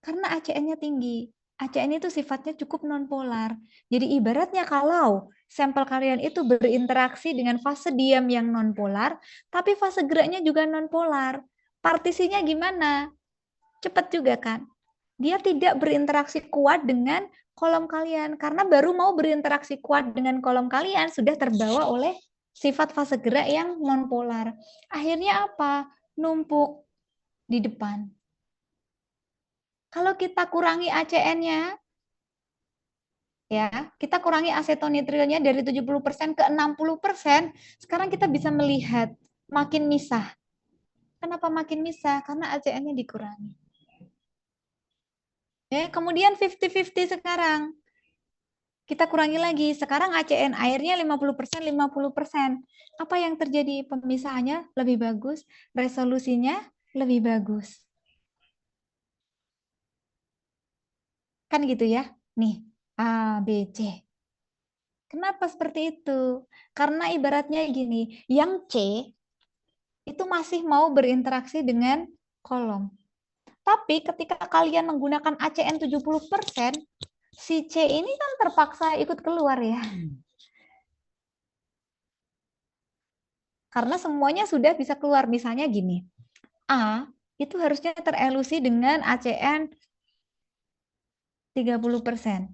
Karena ACN-nya tinggi. ACN itu sifatnya cukup nonpolar. Jadi ibaratnya kalau sampel kalian itu berinteraksi dengan fase diam yang nonpolar, tapi fase geraknya juga nonpolar. Partisinya gimana? Cepat juga kan? Dia tidak berinteraksi kuat dengan kolom kalian karena baru mau berinteraksi kuat dengan kolom kalian sudah terbawa oleh sifat fase gerak yang nonpolar. Akhirnya apa? Numpuk di depan. Kalau kita kurangi ACN-nya, ya, kita kurangi asetonitrilnya dari 70% ke 60%, sekarang kita bisa melihat makin misah. Kenapa makin misah? Karena ACN-nya dikurangi. Kemudian 50-50 sekarang. Kita kurangi lagi. Sekarang ACN airnya 50%, 50%. Apa yang terjadi? Pemisahannya lebih bagus, resolusinya lebih bagus. Kan gitu ya. Nih, A, B, C. Kenapa seperti itu? Karena ibaratnya gini, yang C itu masih mau berinteraksi dengan kolom. Tapi ketika kalian menggunakan ACN 70%, si C ini kan terpaksa ikut keluar ya. Karena semuanya sudah bisa keluar. Misalnya gini, A itu harusnya terelusi dengan ACN 30%.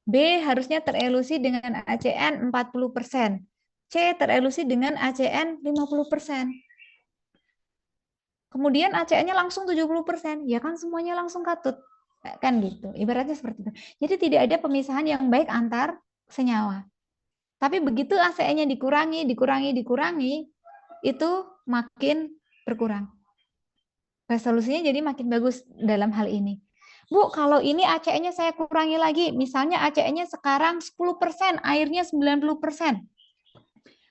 B harusnya terelusi dengan ACN 40%. C terelusi dengan ACN 50%. Kemudian ACN-nya langsung 70%. Ya kan semuanya langsung katut. Kan gitu. Ibaratnya seperti itu. Jadi tidak ada pemisahan yang baik antar senyawa. Tapi begitu ACN-nya dikurangi, itu makin berkurang. Resolusinya jadi makin bagus dalam hal ini. Bu, kalau ini ACN-nya saya kurangi lagi. Misalnya ACN-nya sekarang 10%, airnya 90%.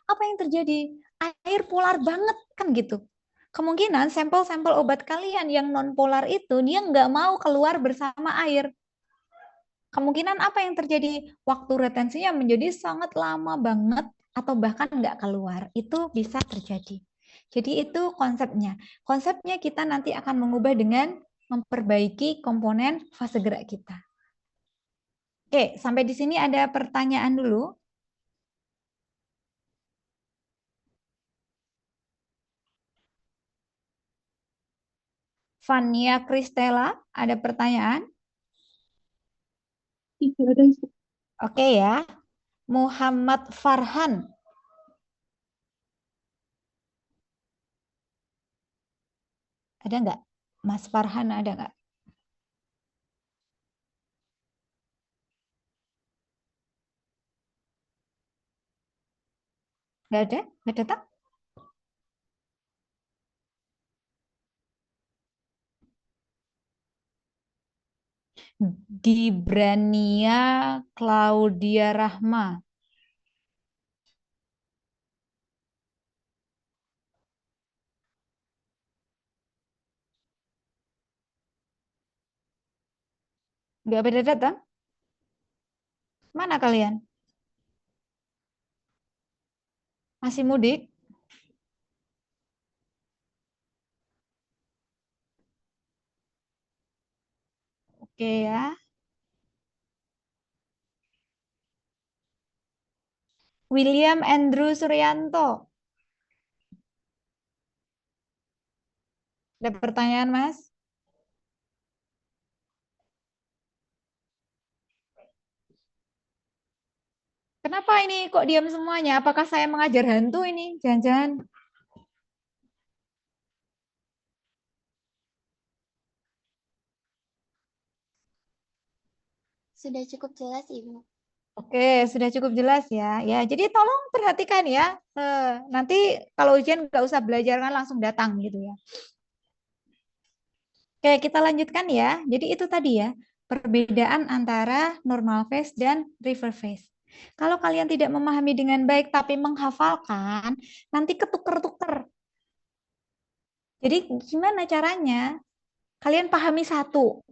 Apa yang terjadi? Air polar banget, kan gitu. Kemungkinan sampel-sampel obat kalian yang non-polar itu, dia nggak mau keluar bersama air. Kemungkinan apa yang terjadi? Waktu retensinya menjadi sangat lama banget, atau bahkan nggak keluar. Itu bisa terjadi. Jadi itu konsepnya. Konsepnya kita nanti akan mengubah dengan memperbaiki komponen fase gerak kita. Oke, sampai di sini ada pertanyaan dulu. Fania Kristela, ada pertanyaan? Tidak ada, Ibu. Oke ya. Muhammad Farhan, ada nggak? Mas Farhan ada nggak? Nggak ada? Nggak datang? Gibrania Claudia Rahma. Nggak pada datang? Mana kalian? Masih mudik? Oke ya. William Andrew Suryanto. Ada pertanyaan, Mas? Kenapa ini kok diam semuanya? Apakah saya mengajar hantu ini? Jangan-jangan. Sudah cukup jelas, Ibu. Oke, sudah cukup jelas ya. Ya, jadi tolong perhatikan ya. Nanti kalau ujian nggak usah belajar kan langsung datang gitu ya. Oke, kita lanjutkan ya. Jadi itu tadi ya, perbedaan antara normal phase dan river phase. Kalau kalian tidak memahami dengan baik tapi menghafalkan, nanti ketuker-tuker. Jadi gimana caranya? Kalian pahami satu.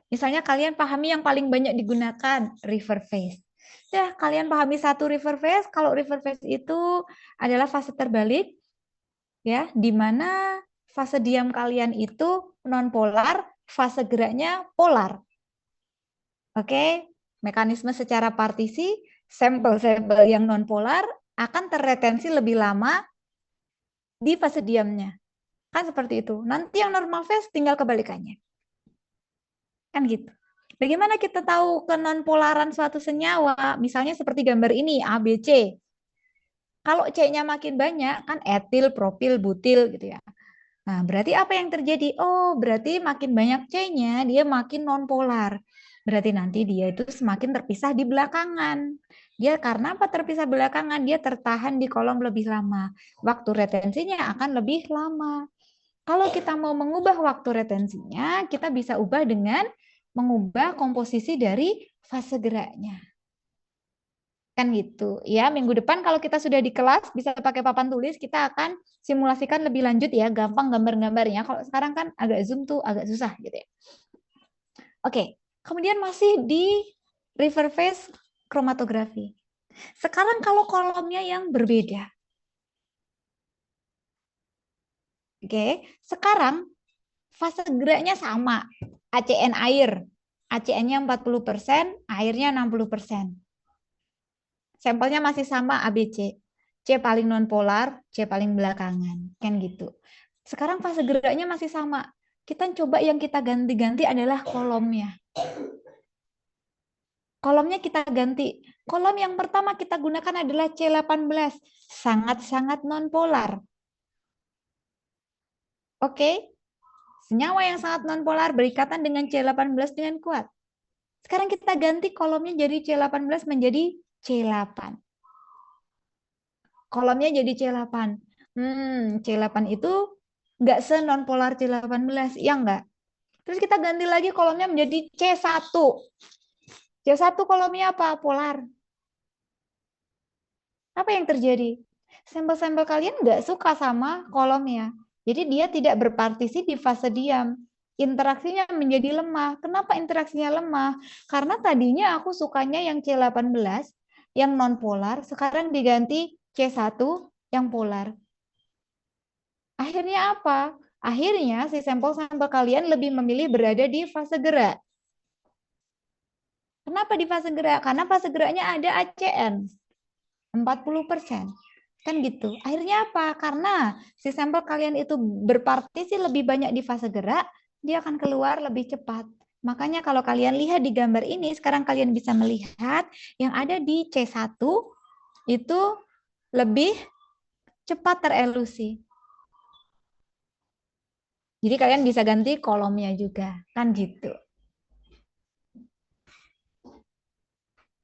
Misalnya kalian pahami yang paling banyak digunakan river phase. Ya, kalian pahami satu river phase. Kalau river phase itu adalah fase terbalik, ya, di mana fase diam kalian itu non polar, fase geraknya polar. Oke, mekanisme secara partisi, sampel-sampel yang non polar akan terretensi lebih lama di fase diamnya. Kan seperti itu. Nanti yang normal phase tinggal kebalikannya. Kan gitu. Bagaimana kita tahu kenonpolaran suatu senyawa? Misalnya seperti gambar ini, A, B, C. Kalau C-nya makin banyak, kan etil, propil, butil gitu ya. Nah, berarti apa yang terjadi? Oh, berarti makin banyak C-nya, dia makin nonpolar. Berarti nanti dia itu semakin terpisah di belakangan. Dia karena apa terpisah belakangan? Dia tertahan di kolom lebih lama. Waktu retensinya akan lebih lama. Kalau kita mau mengubah waktu retensinya, kita bisa ubah dengan mengubah komposisi dari fase geraknya. Kan gitu. Ya, minggu depan kalau kita sudah di kelas bisa pakai papan tulis, kita akan simulasikan lebih lanjut ya, gampang gambar-gambarnya. Kalau sekarang kan agak zoom tuh agak susah gitu ya. Oke, kemudian masih di river phase kromatografi. Sekarang kalau kolomnya yang berbeda. Oke, sekarang fase geraknya sama. ACN air. ACN-nya 40%, airnya 60%. Sampelnya masih sama ABC. C paling nonpolar, C paling belakangan. Kan gitu. Sekarang fase geraknya masih sama. Kita coba yang kita ganti-ganti adalah kolomnya. Kolomnya kita ganti. Kolom yang pertama kita gunakan adalah C18. Sangat-sangat nonpolar. Oke. Senyawa yang sangat nonpolar berikatan dengan C18 dengan kuat. Sekarang kita ganti kolomnya jadi C18 menjadi C8. Kolomnya jadi C8. C8 itu nggak se-nonpolar C18, ya nggak? Terus kita ganti lagi kolomnya menjadi C1. C1 kolomnya apa? Polar. Apa yang terjadi? Sampel-sampel kalian nggak suka sama kolomnya. Jadi dia tidak berpartisi di fase diam. Interaksinya menjadi lemah. Kenapa interaksinya lemah? Karena tadinya aku sukanya yang C18, yang non-polar, sekarang diganti C1 yang polar. Akhirnya apa? Akhirnya si sampel-sampel kalian lebih memilih berada di fase gerak. Kenapa di fase gerak? Karena fase geraknya ada ACN 40%. Kan gitu. Akhirnya apa? Karena si sampel kalian itu berpartisi lebih banyak di fase gerak, dia akan keluar lebih cepat. Makanya kalau kalian lihat di gambar ini, sekarang kalian bisa melihat yang ada di C1 itu lebih cepat terelusi. Jadi kalian bisa ganti kolomnya juga, kan gitu.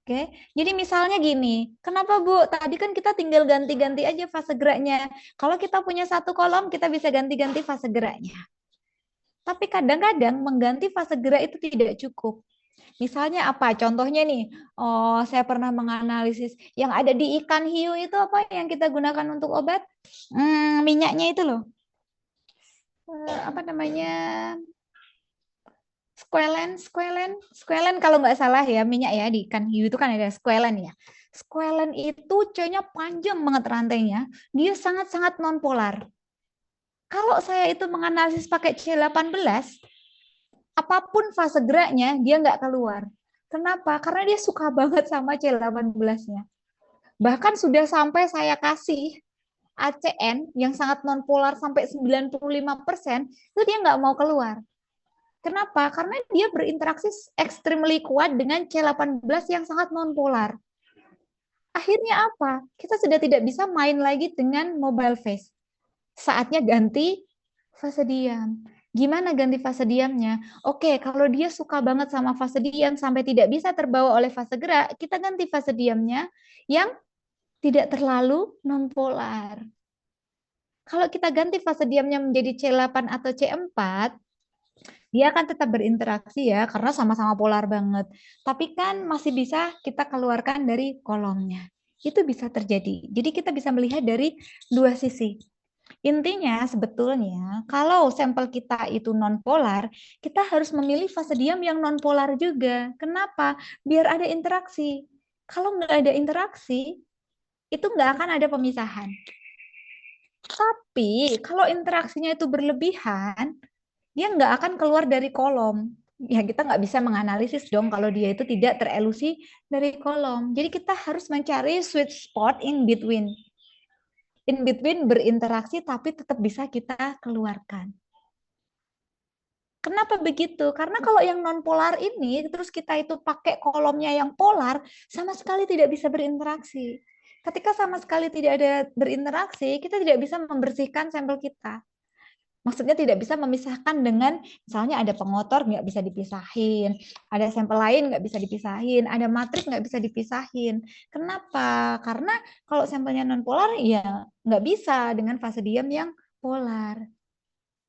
Oke, jadi misalnya gini, kenapa Bu? Tadi kan kita tinggal ganti-ganti aja fase geraknya. Kalau kita punya satu kolom, kita bisa ganti-ganti fase geraknya. Tapi kadang-kadang mengganti fase gerak itu tidak cukup. Misalnya apa? Contohnya nih, oh saya pernah menganalisis yang ada di ikan hiu itu apa yang kita gunakan untuk obat? Minyaknya itu loh. Apa namanya? Squalene kalau nggak salah ya, minyak ya di ikan hiu itu kan ada squalene ya. Squalene itu C-nya panjang banget rantainya, dia sangat-sangat nonpolar. Kalau saya itu menganalisis pakai C18, apapun fase geraknya dia nggak keluar. Kenapa? Karena dia suka banget sama C18-nya. Bahkan sudah sampai saya kasih ACN yang sangat nonpolar sampai 95%, itu dia nggak mau keluar. Kenapa? Karena dia berinteraksi extremely kuat dengan C18 yang sangat nonpolar. Akhirnya apa? Kita sudah tidak bisa main lagi dengan mobile phase. Saatnya ganti fase diam. Gimana ganti fase diamnya? Oke, kalau dia suka banget sama fase diam sampai tidak bisa terbawa oleh fase gerak, kita ganti fase diamnya yang tidak terlalu nonpolar. Kalau kita ganti fase diamnya menjadi C8 atau C4, dia akan tetap berinteraksi ya, karena sama-sama polar banget. Tapi kan masih bisa kita keluarkan dari kolomnya. Itu bisa terjadi. Jadi kita bisa melihat dari dua sisi. Intinya sebetulnya kalau sampel kita itu non-polar, kita harus memilih fase diam yang non-polar juga. Kenapa? Biar ada interaksi. Kalau nggak ada interaksi, itu nggak akan ada pemisahan. Tapi kalau interaksinya itu berlebihan, dia nggak akan keluar dari kolom. Ya kita nggak bisa menganalisis dong kalau dia itu tidak terelusi dari kolom. Jadi kita harus mencari sweet spot in between. In between berinteraksi tapi tetap bisa kita keluarkan. Kenapa begitu? Karena kalau yang non polar ini terus kita itu pakai kolomnya yang polar, sama sekali tidak bisa berinteraksi. Ketika sama sekali tidak ada berinteraksi, kita tidak bisa membersihkan sampel kita. Maksudnya tidak bisa memisahkan dengan misalnya ada pengotor nggak bisa dipisahin, ada sampel lain nggak bisa dipisahin, ada matrik nggak bisa dipisahin. Kenapa? Karena kalau sampelnya non polar ya nggak bisa dengan fase diam yang polar.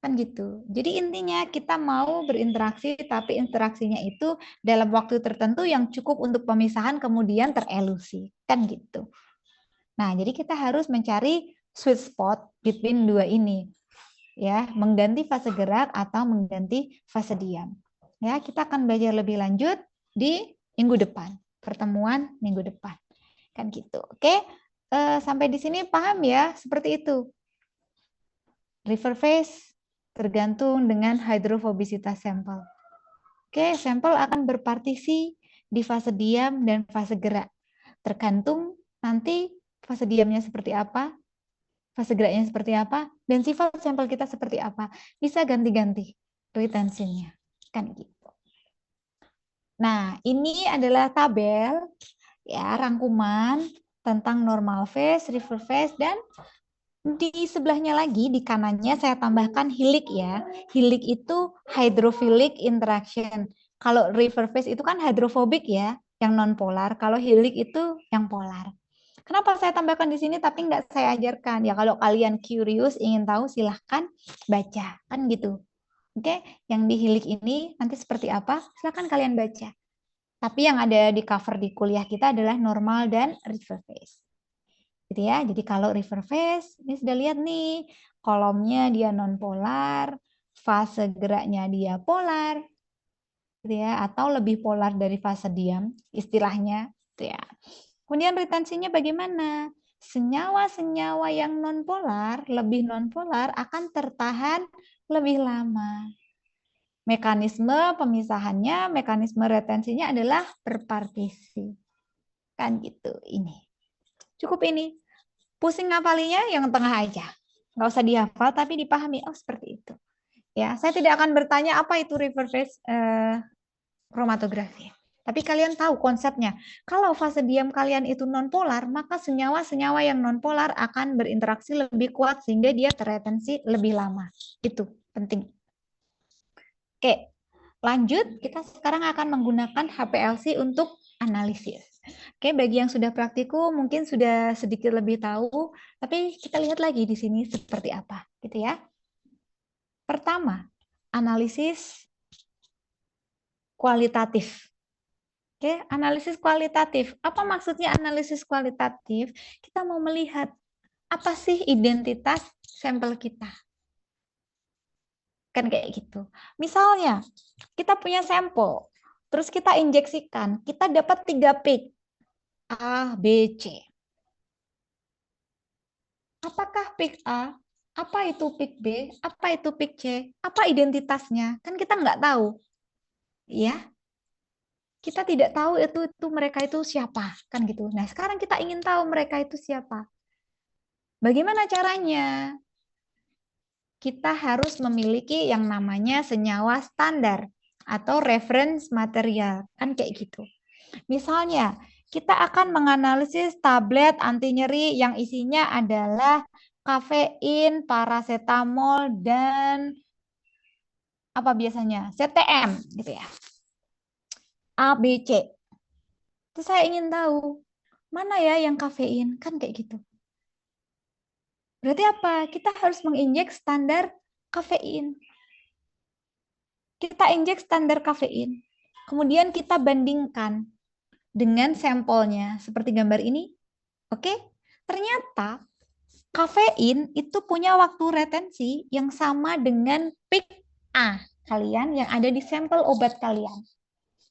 Kan gitu. Jadi intinya kita mau berinteraksi tapi interaksinya itu dalam waktu tertentu yang cukup untuk pemisahan kemudian terelusi. Kan gitu. Nah, jadi kita harus mencari sweet spot between dua ini. Ya, mengganti fase gerak atau mengganti fase diam. Ya, kita akan belajar lebih lanjut di minggu depan, pertemuan minggu depan. Kan gitu. Oke, sampai di sini paham ya, seperti itu. River phase tergantung dengan hidrofobisitas sampel. Oke, sampel akan berpartisi di fase diam dan fase gerak. Tergantung nanti fase diamnya seperti apa, fase geraknya seperti apa, dan sifat sampel kita seperti apa. Bisa ganti-ganti retensinya. Kan gitu. Nah, ini adalah tabel ya rangkuman tentang normal phase, river phase, dan di sebelahnya lagi, di kanannya saya tambahkan hilik ya. Hilik itu hydrophilic interaction. Kalau river phase itu kan hydrophobic ya, yang non-polar. Kalau hilik itu yang polar. Kenapa saya tambahkan di sini tapi nggak saya ajarkan? Ya kalau kalian curious, ingin tahu silahkan baca. Kan gitu. Oke, yang di hilik ini nanti seperti apa? Silahkan kalian baca. Tapi yang ada di cover di kuliah kita adalah normal dan river phase. Gitu ya. Jadi kalau river phase, ini sudah lihat nih, kolomnya dia non-polar, fase geraknya dia polar, gitu ya, atau lebih polar dari fase diam, istilahnya. Gitu ya. Kemudian retensinya bagaimana? Senyawa-senyawa yang nonpolar, lebih nonpolar akan tertahan lebih lama. Mekanisme pemisahannya, mekanisme retensinya adalah berpartisi. Kan gitu ini. Cukup ini. Pusing ngapalinya yang tengah aja. Nggak usah dihafal tapi dipahami. Oh, seperti itu. Ya, saya tidak akan bertanya apa itu reverse phase kromatografi. Tapi kalian tahu konsepnya. Kalau fase diam kalian itu nonpolar, maka senyawa-senyawa yang nonpolar akan berinteraksi lebih kuat sehingga dia terretensi lebih lama. Itu penting. Oke, lanjut. Kita sekarang akan menggunakan HPLC untuk analisis. Oke, bagi yang sudah praktikum mungkin sudah sedikit lebih tahu, tapi kita lihat lagi di sini seperti apa, gitu ya. Pertama, analisis kualitatif. Oke, analisis kualitatif. Apa maksudnya analisis kualitatif? Kita mau melihat apa sih identitas sampel kita. Kan kayak gitu. Misalnya, kita punya sampel, terus kita injeksikan, kita dapat 3 peak. A, B, C. Apakah peak A? Apa itu peak B? Apa itu peak C? Apa identitasnya? Kan kita nggak tahu. Ya, kita tidak tahu itu mereka itu siapa, kan gitu. Nah, sekarang kita ingin tahu mereka itu siapa. Bagaimana caranya? Kita harus memiliki yang namanya senyawa standar atau reference material, kan kayak gitu. Misalnya, kita akan menganalisis tablet anti nyeri yang isinya adalah kafein, paracetamol, dan apa biasanya? CTM, gitu ya. A, B, C. Terus saya ingin tahu, mana ya yang kafein? Kan kayak gitu. Berarti apa? Kita harus menginjek standar kafein. Kita injek standar kafein. Kemudian kita bandingkan dengan sampelnya. Seperti gambar ini. Oke? Ternyata kafein itu punya waktu retensi yang sama dengan peak A kalian yang ada di sampel obat kalian.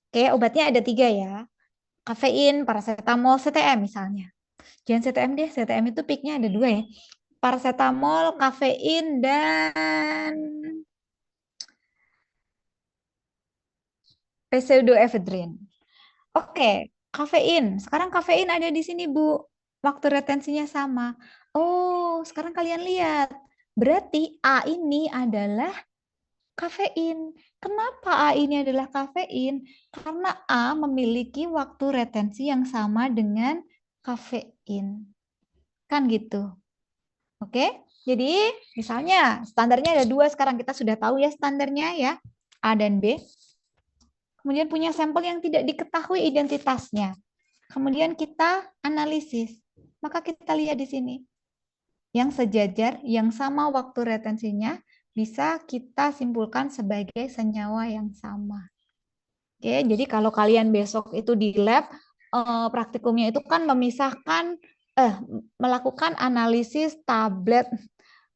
Oke, obatnya ada 3 ya. Kafein, paracetamol, CTM misalnya. Jangan CTM deh, CTM itu peaknya ada 2 ya. Paracetamol, kafein, dan pseudoephedrine. Oke, kafein. Sekarang kafein ada di sini, Bu. Waktu retensinya sama. Oh, sekarang kalian lihat. Berarti A ini adalah kafein. Kenapa A ini adalah kafein? Karena A memiliki waktu retensi yang sama dengan kafein. Kan gitu. Oke, jadi misalnya standarnya ada 2 sekarang. Kita sudah tahu ya standarnya ya, A dan B. Kemudian punya sampel yang tidak diketahui identitasnya. Kemudian kita analisis. Maka kita lihat di sini. Yang sejajar, yang sama waktu retensinya, bisa kita simpulkan sebagai senyawa yang sama. Oke, jadi kalau kalian besok itu di lab, praktikumnya itu kan melakukan analisis tablet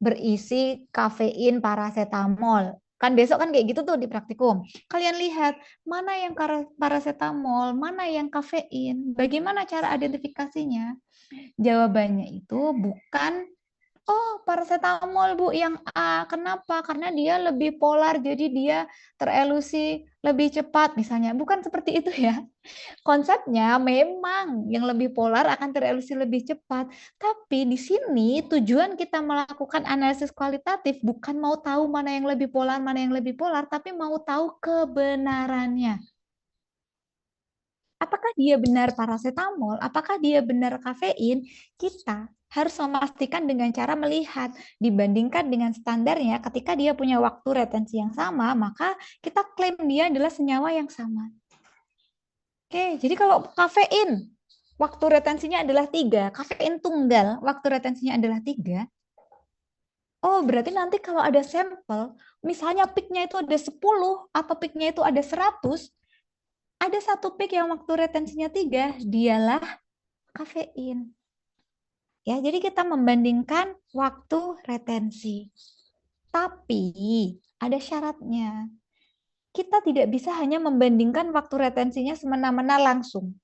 berisi kafein paracetamol. Kan besok kan kayak gitu tuh di praktikum. Kalian lihat mana yang paracetamol, mana yang kafein. Bagaimana cara identifikasinya? Jawabannya itu bukan oh, paracetamol Bu yang A. Kenapa? Karena dia lebih polar, jadi dia terelusi lebih cepat misalnya. Bukan seperti itu ya. Konsepnya memang yang lebih polar akan terelusi lebih cepat. Tapi di sini tujuan kita melakukan analisis kualitatif bukan mau tahu mana yang lebih polar, mana yang lebih polar, tapi mau tahu kebenarannya. Apakah dia benar paracetamol? Apakah dia benar kafein? Kita harus memastikan dengan cara melihat, dibandingkan dengan standarnya, ketika dia punya waktu retensi yang sama, maka kita klaim dia adalah senyawa yang sama. Oke, jadi kalau kafein, waktu retensinya adalah 3, kafein tunggal, waktu retensinya adalah 3, oh berarti nanti kalau ada sampel, misalnya peaknya itu ada 10, atau peaknya itu ada 100, ada 1 peak yang waktu retensinya 3, dialah kafein. Ya, jadi kita membandingkan waktu retensi. Tapi ada syaratnya. Kita tidak bisa hanya membandingkan waktu retensinya semena-mena langsung.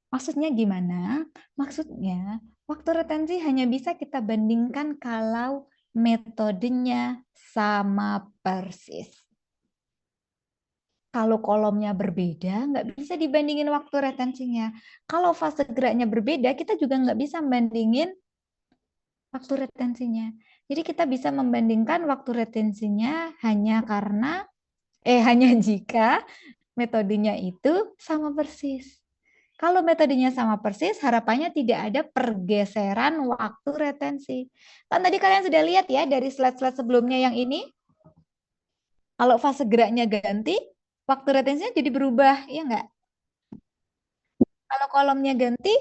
Maksudnya gimana? Maksudnya waktu retensi hanya bisa kita bandingkan kalau metodenya sama persis. Kalau kolomnya berbeda, nggak bisa dibandingin waktu retensinya. Kalau fase geraknya berbeda, kita juga nggak bisa membandingin waktu retensinya. Jadi kita bisa membandingkan waktu retensinya hanya jika metodenya itu sama persis. Kalau metodenya sama persis, harapannya tidak ada pergeseran waktu retensi. Kan tadi kalian sudah lihat ya dari slide-slide sebelumnya yang ini, kalau fase geraknya ganti, waktu retensinya jadi berubah, ya enggak? Kalau kolomnya ganti,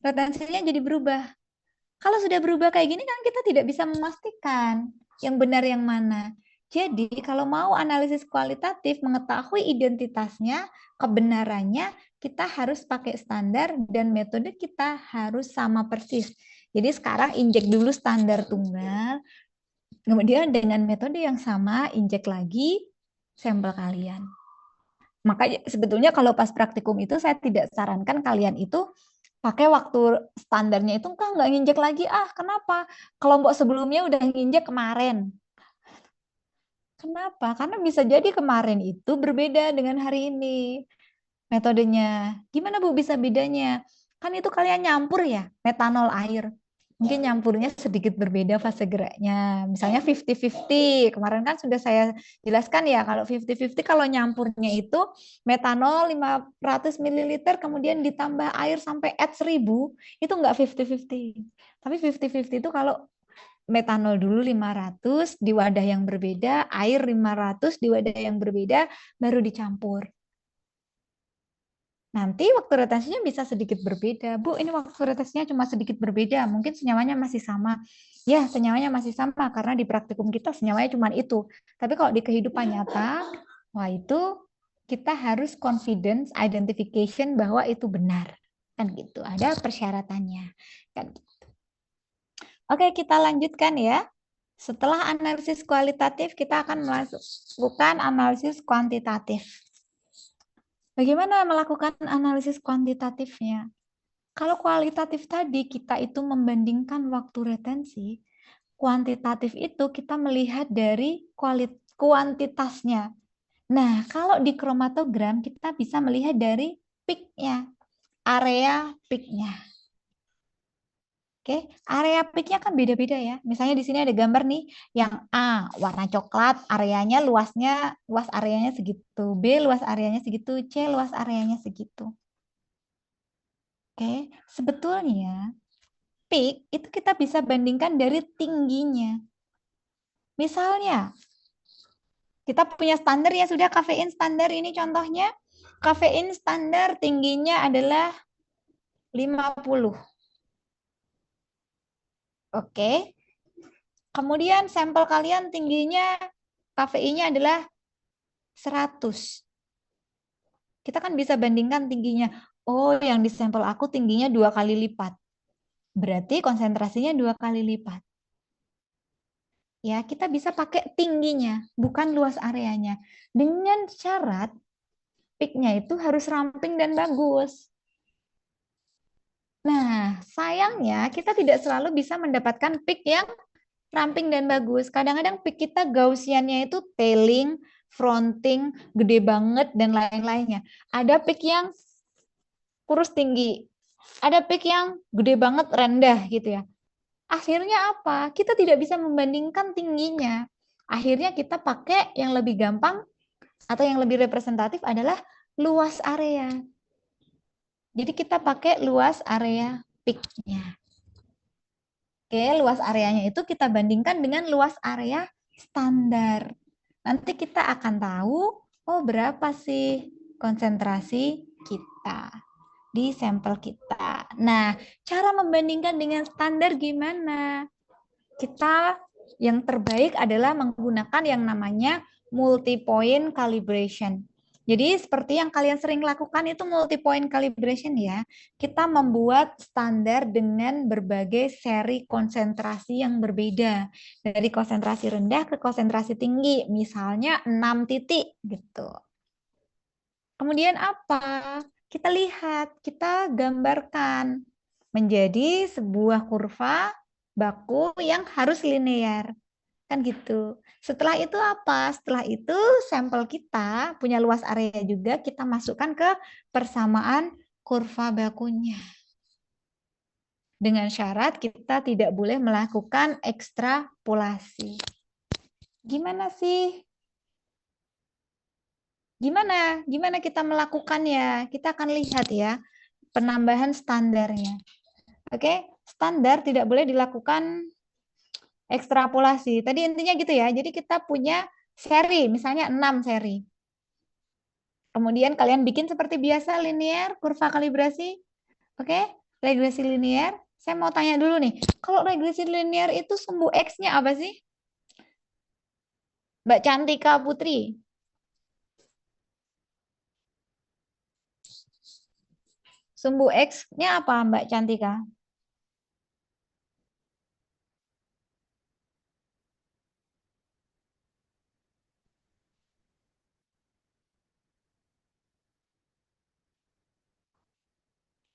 retensinya jadi berubah. Kalau sudah berubah kayak gini kan kita tidak bisa memastikan yang benar yang mana. Jadi kalau mau analisis kualitatif, mengetahui identitasnya, kebenarannya, kita harus pakai standar dan metode kita harus sama persis. Jadi sekarang injek dulu standar tunggal, kemudian dengan metode yang sama injek lagi sampel kalian. Makanya sebetulnya kalau pas praktikum itu saya tidak sarankan kalian itu pakai waktu standarnya itu nggak nginjek lagi. Kenapa? Kelompok sebelumnya udah nginjek kemarin. Kenapa? Karena bisa jadi kemarin itu berbeda dengan hari ini metodenya. Gimana Bu bisa bedanya? Kan itu kalian nyampur ya, metanol air. Mungkin nyampurnya sedikit berbeda fase geraknya. Misalnya 50-50. Kemarin kan sudah saya jelaskan ya, kalau 50-50 kalau nyampurnya itu metanol 500 ml kemudian ditambah air sampai add 1000, itu enggak 50-50. Tapi 50-50 itu kalau metanol dulu 500 di wadah yang berbeda, air 500 di wadah yang berbeda, baru dicampur. Nanti waktu retensinya bisa sedikit berbeda. Bu, ini waktu retensinya cuma sedikit berbeda. Mungkin senyawanya masih sama. Ya, senyawanya masih sama karena di praktikum kita senyawanya cuma itu. Tapi kalau di kehidupan nyata, wah itu kita harus confidence identification bahwa itu benar. Kan gitu. Ada persyaratannya. Kan gitu. Oke, kita lanjutkan ya. Setelah analisis kualitatif, kita akan melakukan analisis kuantitatif. Bagaimana melakukan analisis kuantitatifnya? Kalau kualitatif tadi kita itu membandingkan waktu retensi, kuantitatif itu kita melihat dari kuantitasnya. Nah, kalau di kromatogram kita bisa melihat dari peak-nya, area peak-nya. Oke, area peak-nya kan beda-beda ya. Misalnya di sini ada gambar nih, yang A warna coklat, luas areanya segitu, B luas areanya segitu, C luas areanya segitu. Oke, sebetulnya peak itu kita bisa bandingkan dari tingginya. Misalnya, kita punya standar ya sudah kafein standar ini contohnya. Kafein standar tingginya adalah 50. Oke. Kemudian sampel kalian tingginya kafeinnya adalah 100. Kita kan bisa bandingkan tingginya. Oh, yang di sampel aku tingginya 2 kali lipat. Berarti konsentrasinya 2 kali lipat. Ya, kita bisa pakai tingginya, bukan luas areanya. Dengan syarat peak-nya itu harus ramping dan bagus. Nah, sayangnya kita tidak selalu bisa mendapatkan peak yang ramping dan bagus. Kadang-kadang peak kita Gaussiannya itu tailing, fronting, gede banget, dan lain-lainnya. Ada peak yang kurus tinggi, ada peak yang gede banget rendah gitu ya. Akhirnya apa? Kita tidak bisa membandingkan tingginya. Akhirnya kita pakai yang lebih gampang atau yang lebih representatif adalah luas area. Jadi kita pakai luas area peak-nya. Oke, luas areanya itu kita bandingkan dengan luas area standar. Nanti kita akan tahu, oh berapa sih konsentrasi kita di sampel kita. Nah, cara membandingkan dengan standar gimana? Kita yang terbaik adalah menggunakan yang namanya multi-point calibration. Jadi seperti yang kalian sering lakukan itu multi-point calibration ya. Kita membuat standar dengan berbagai seri konsentrasi yang berbeda. Dari konsentrasi rendah ke konsentrasi tinggi. Misalnya 6 titik gitu. Kemudian apa? Kita lihat, kita gambarkan menjadi sebuah kurva baku yang harus linear. Kan gitu. Setelah itu apa? Setelah itu sampel kita punya luas area juga, kita masukkan ke persamaan kurva bakunya. Dengan syarat kita tidak boleh melakukan ekstrapolasi. Gimana sih? Gimana kita melakukannya? Kita akan lihat ya penambahan standarnya. Oke, standar tidak boleh dilakukan ekstrapolasi. Tadi intinya gitu ya. Jadi kita punya seri, misalnya 6 seri. Kemudian kalian bikin seperti biasa linear, kurva kalibrasi. Oke, regresi linear. Saya mau tanya dulu nih, kalau regresi linear itu sumbu X-nya apa sih? Mbak Cantika Putri. Sumbu X-nya apa, Mbak Cantika?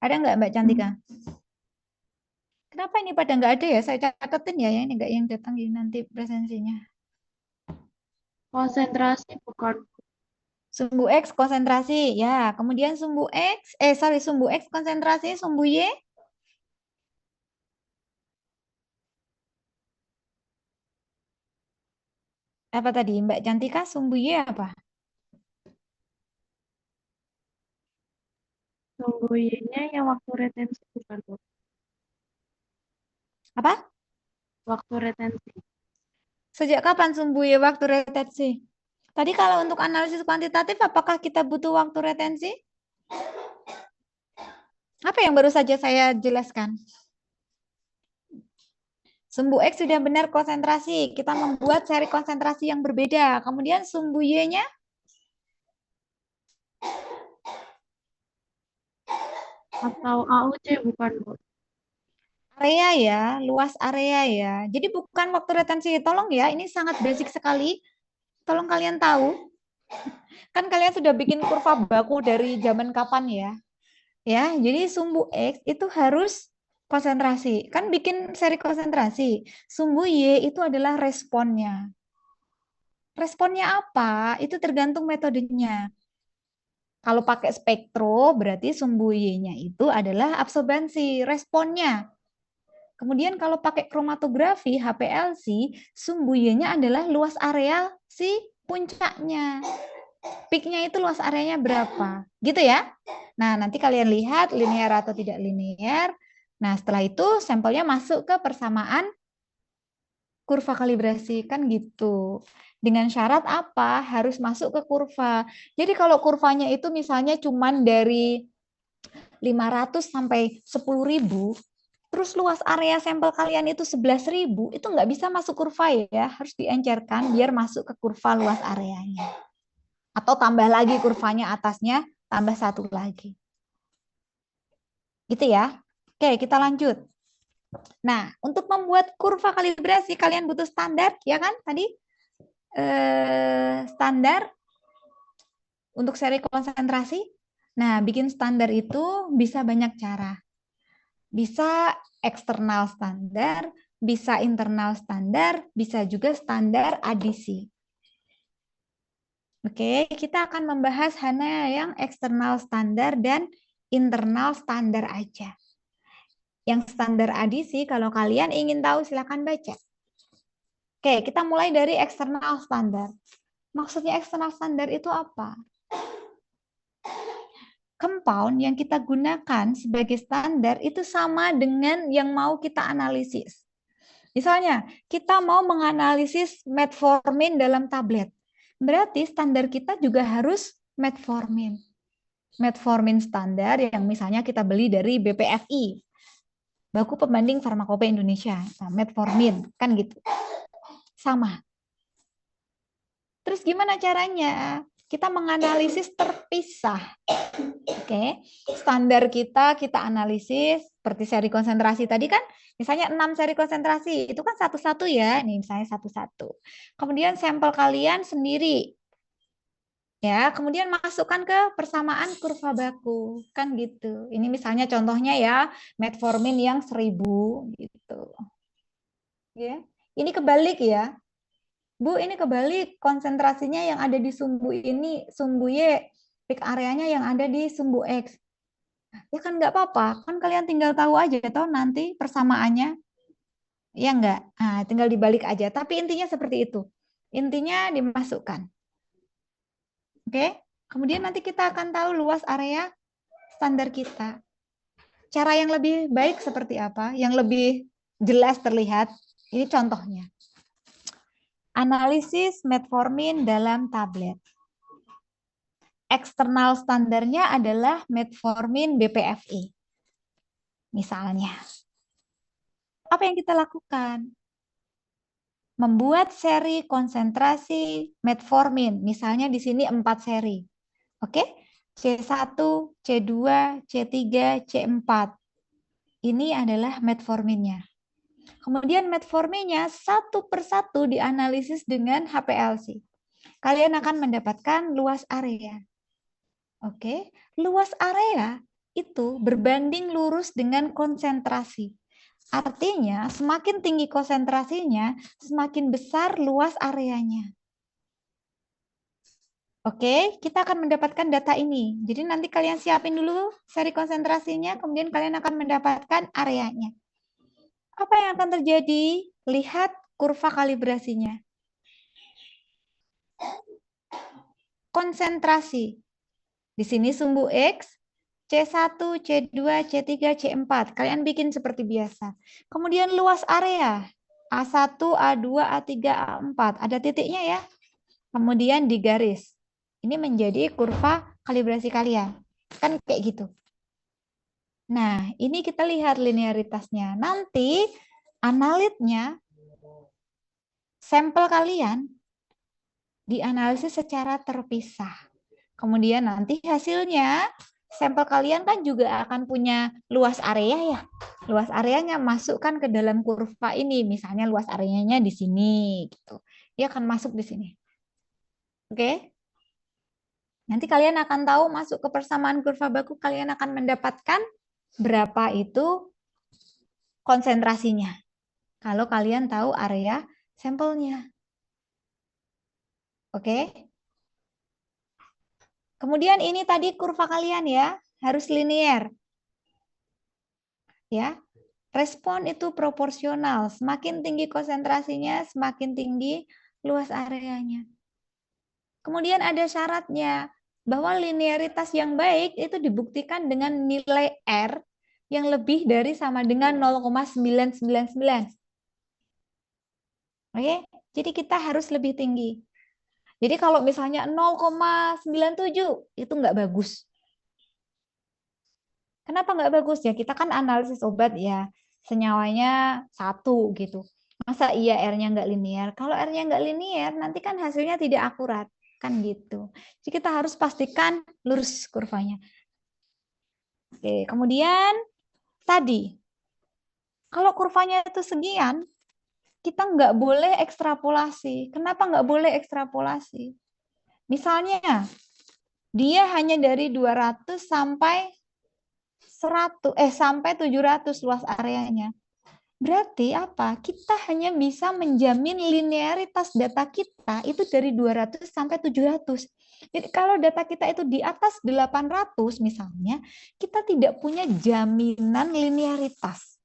Ada nggak Mbak Cantika? Kenapa ini pada nggak ada ya? Saya catetin ya, ini nggak yang datang ini nanti presensinya. Konsentrasi bukan. Sumbu X konsentrasi, ya. Kemudian sumbu sumbu X konsentrasi, sumbu Y. Apa tadi, Mbak Cantika, sumbu Y apa? Sumbu Y-nya yang waktu retensi bukan, Bu? Apa? Waktu retensi. Sejak kapan sumbu Y waktu retensi? Tadi kalau untuk analisis kuantitatif, apakah kita butuh waktu retensi? Apa yang baru saja saya jelaskan? Sumbu X sudah benar konsentrasi. Kita membuat seri konsentrasi yang berbeda. Kemudian sumbu Y-nya? Atau AUC bukan, Bu? Area ya, luas area ya. Jadi bukan waktu retensi. Tolong ya, ini sangat basic sekali. Tolong kalian tahu. Kan kalian sudah bikin kurva baku dari zaman kapan ya? Ya, jadi sumbu X itu harus konsentrasi. Kan bikin seri konsentrasi. Sumbu Y itu adalah responnya. Responnya apa? Itu tergantung metodenya. Kalau pakai spektro, berarti sumbu Y-nya itu adalah absorbansi, responnya. Kemudian kalau pakai kromatografi, HPLC, sumbu Y-nya adalah luas area si puncaknya. Peak-nya itu luas areanya berapa. Gitu ya. Nah, nanti kalian lihat linear atau tidak linear. Nah, setelah itu sampelnya masuk ke persamaan kurva kalibrasi. Kan gitu. Dengan syarat apa? Harus masuk ke kurva. Jadi kalau kurvanya itu misalnya cuman dari 500 sampai 10.000, terus luas area sampel kalian itu 11.000, itu nggak bisa masuk kurva ya. Harus diencerkan biar masuk ke kurva luas areanya. Atau tambah lagi kurvanya atasnya, tambah satu lagi. Gitu ya. Oke, kita lanjut. Nah, untuk membuat kurva kalibrasi, kalian butuh standar, ya kan? Tadi standar untuk seri konsentrasi. Nah, bikin standar itu bisa banyak cara. Bisa eksternal standar, bisa internal standar, bisa juga standar adisi. Oke, kita akan membahas hanya yang eksternal standar dan internal standar aja. Yang standar adisi, kalau kalian ingin tahu, silakan baca. Oke, kita mulai dari eksternal standar. Maksudnya eksternal standar itu apa? Compound yang kita gunakan sebagai standar itu sama dengan yang mau kita analisis. Misalnya, kita mau menganalisis metformin dalam tablet. Berarti standar kita juga harus metformin. Metformin standar yang misalnya kita beli dari BPFI, Baku Pembanding Farmakope Indonesia. Nah, metformin, kan gitu. Sama. Terus gimana caranya? Kita menganalisis terpisah. Oke, standar kita analisis seperti seri konsentrasi tadi kan, misalnya 6 seri konsentrasi, itu kan satu-satu ya, nih misalnya satu-satu. Kemudian sampel kalian sendiri. Ya, kemudian masukkan ke persamaan kurva baku, kan gitu. Ini misalnya contohnya ya, metformin yang 1000 gitu. Ya. Ini kebalik ya. Bu, ini kebalik, konsentrasinya yang ada di sumbu ini, sumbu Y, peak areanya yang ada di sumbu X. Ya kan nggak apa-apa, kan kalian tinggal tahu aja toh nanti persamaannya. Ya enggak? Nah, tinggal dibalik aja. Tapi intinya seperti itu. Intinya dimasukkan. Oke? Kemudian nanti kita akan tahu luas area standar kita. Cara yang lebih baik seperti apa? Yang lebih jelas terlihat. Ini contohnya. Analisis metformin dalam tablet. Eksternal standarnya adalah metformin BPFI. Misalnya. Apa yang kita lakukan? Membuat seri konsentrasi metformin. Misalnya di sini 4 seri. Oke? C1, C2, C3, C4. Ini adalah metforminnya. Kemudian metforminnya satu persatu dianalisis dengan HPLC. Kalian akan mendapatkan luas area. Oke, luas area itu berbanding lurus dengan konsentrasi. Artinya, semakin tinggi konsentrasinya, semakin besar luas areanya. Oke, kita akan mendapatkan data ini. Jadi nanti kalian siapin dulu seri konsentrasinya, kemudian kalian akan mendapatkan areanya. Apa yang akan terjadi? Lihat kurva kalibrasinya. Konsentrasi. Di sini sumbu X, C1, C2, C3, C4. Kalian bikin seperti biasa. Kemudian luas area. A1, A2, A3, A4. Ada titiknya ya. Kemudian digaris. Ini menjadi kurva kalibrasi kalian. Kan kayak gitu. Nah, ini kita lihat linearitasnya. Nanti analitnya, sampel kalian dianalisis secara terpisah. Kemudian nanti hasilnya, sampel kalian kan juga akan punya luas area ya. Luas areanya masukkan ke dalam kurva ini. Misalnya luas areanya di sini. Gitu. Dia akan masuk di sini. Oke? Nanti kalian akan tahu masuk ke persamaan kurva baku, kalian akan mendapatkan berapa itu konsentrasinya. Kalau kalian tahu area sampelnya. Oke. Kemudian ini tadi kurva kalian ya, harus linear. Ya. Respon itu proporsional. Semakin tinggi konsentrasinya, semakin tinggi luas areanya. Kemudian ada syaratnya bahwa linearitas yang baik itu dibuktikan dengan nilai R yang lebih dari sama dengan 0,999. Oke, jadi kita harus lebih tinggi. Jadi kalau misalnya 0,97 itu nggak bagus. Kenapa nggak bagus ya? Kita kan analisis obat ya, senyawanya 1 gitu. Masa iya R-nya nggak linear? Kalau R-nya nggak linear, nanti kan hasilnya tidak akurat. Kan gitu. Jadi kita harus pastikan lurus kurvanya. Oke, kemudian tadi, kalau kurvanya itu sekian, kita nggak boleh ekstrapolasi. Kenapa nggak boleh ekstrapolasi? Misalnya, dia hanya dari 200 sampai 700 luas areanya. Berarti apa? Kita hanya bisa menjamin linearitas data kita itu dari 200 sampai 700. Jadi kalau data kita itu di atas 800 misalnya, kita tidak punya jaminan linearitas.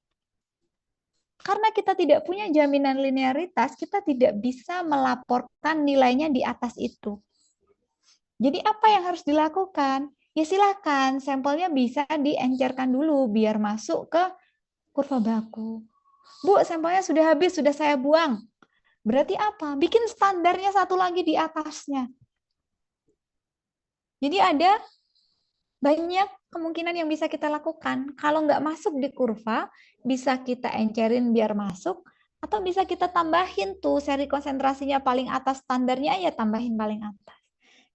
Karena kita tidak punya jaminan linearitas, kita tidak bisa melaporkan nilainya di atas itu. Jadi apa yang harus dilakukan? Ya silakan, sampelnya bisa diencerkan dulu biar masuk ke kurva baku. Bu, sampelnya sudah habis, sudah saya buang. Berarti apa? Bikin standarnya satu lagi di atasnya. Jadi ada banyak kemungkinan yang bisa kita lakukan. Kalau nggak masuk di kurva, bisa kita encerin biar masuk, atau bisa kita tambahin tuh seri konsentrasinya paling atas standarnya, ya tambahin paling atas.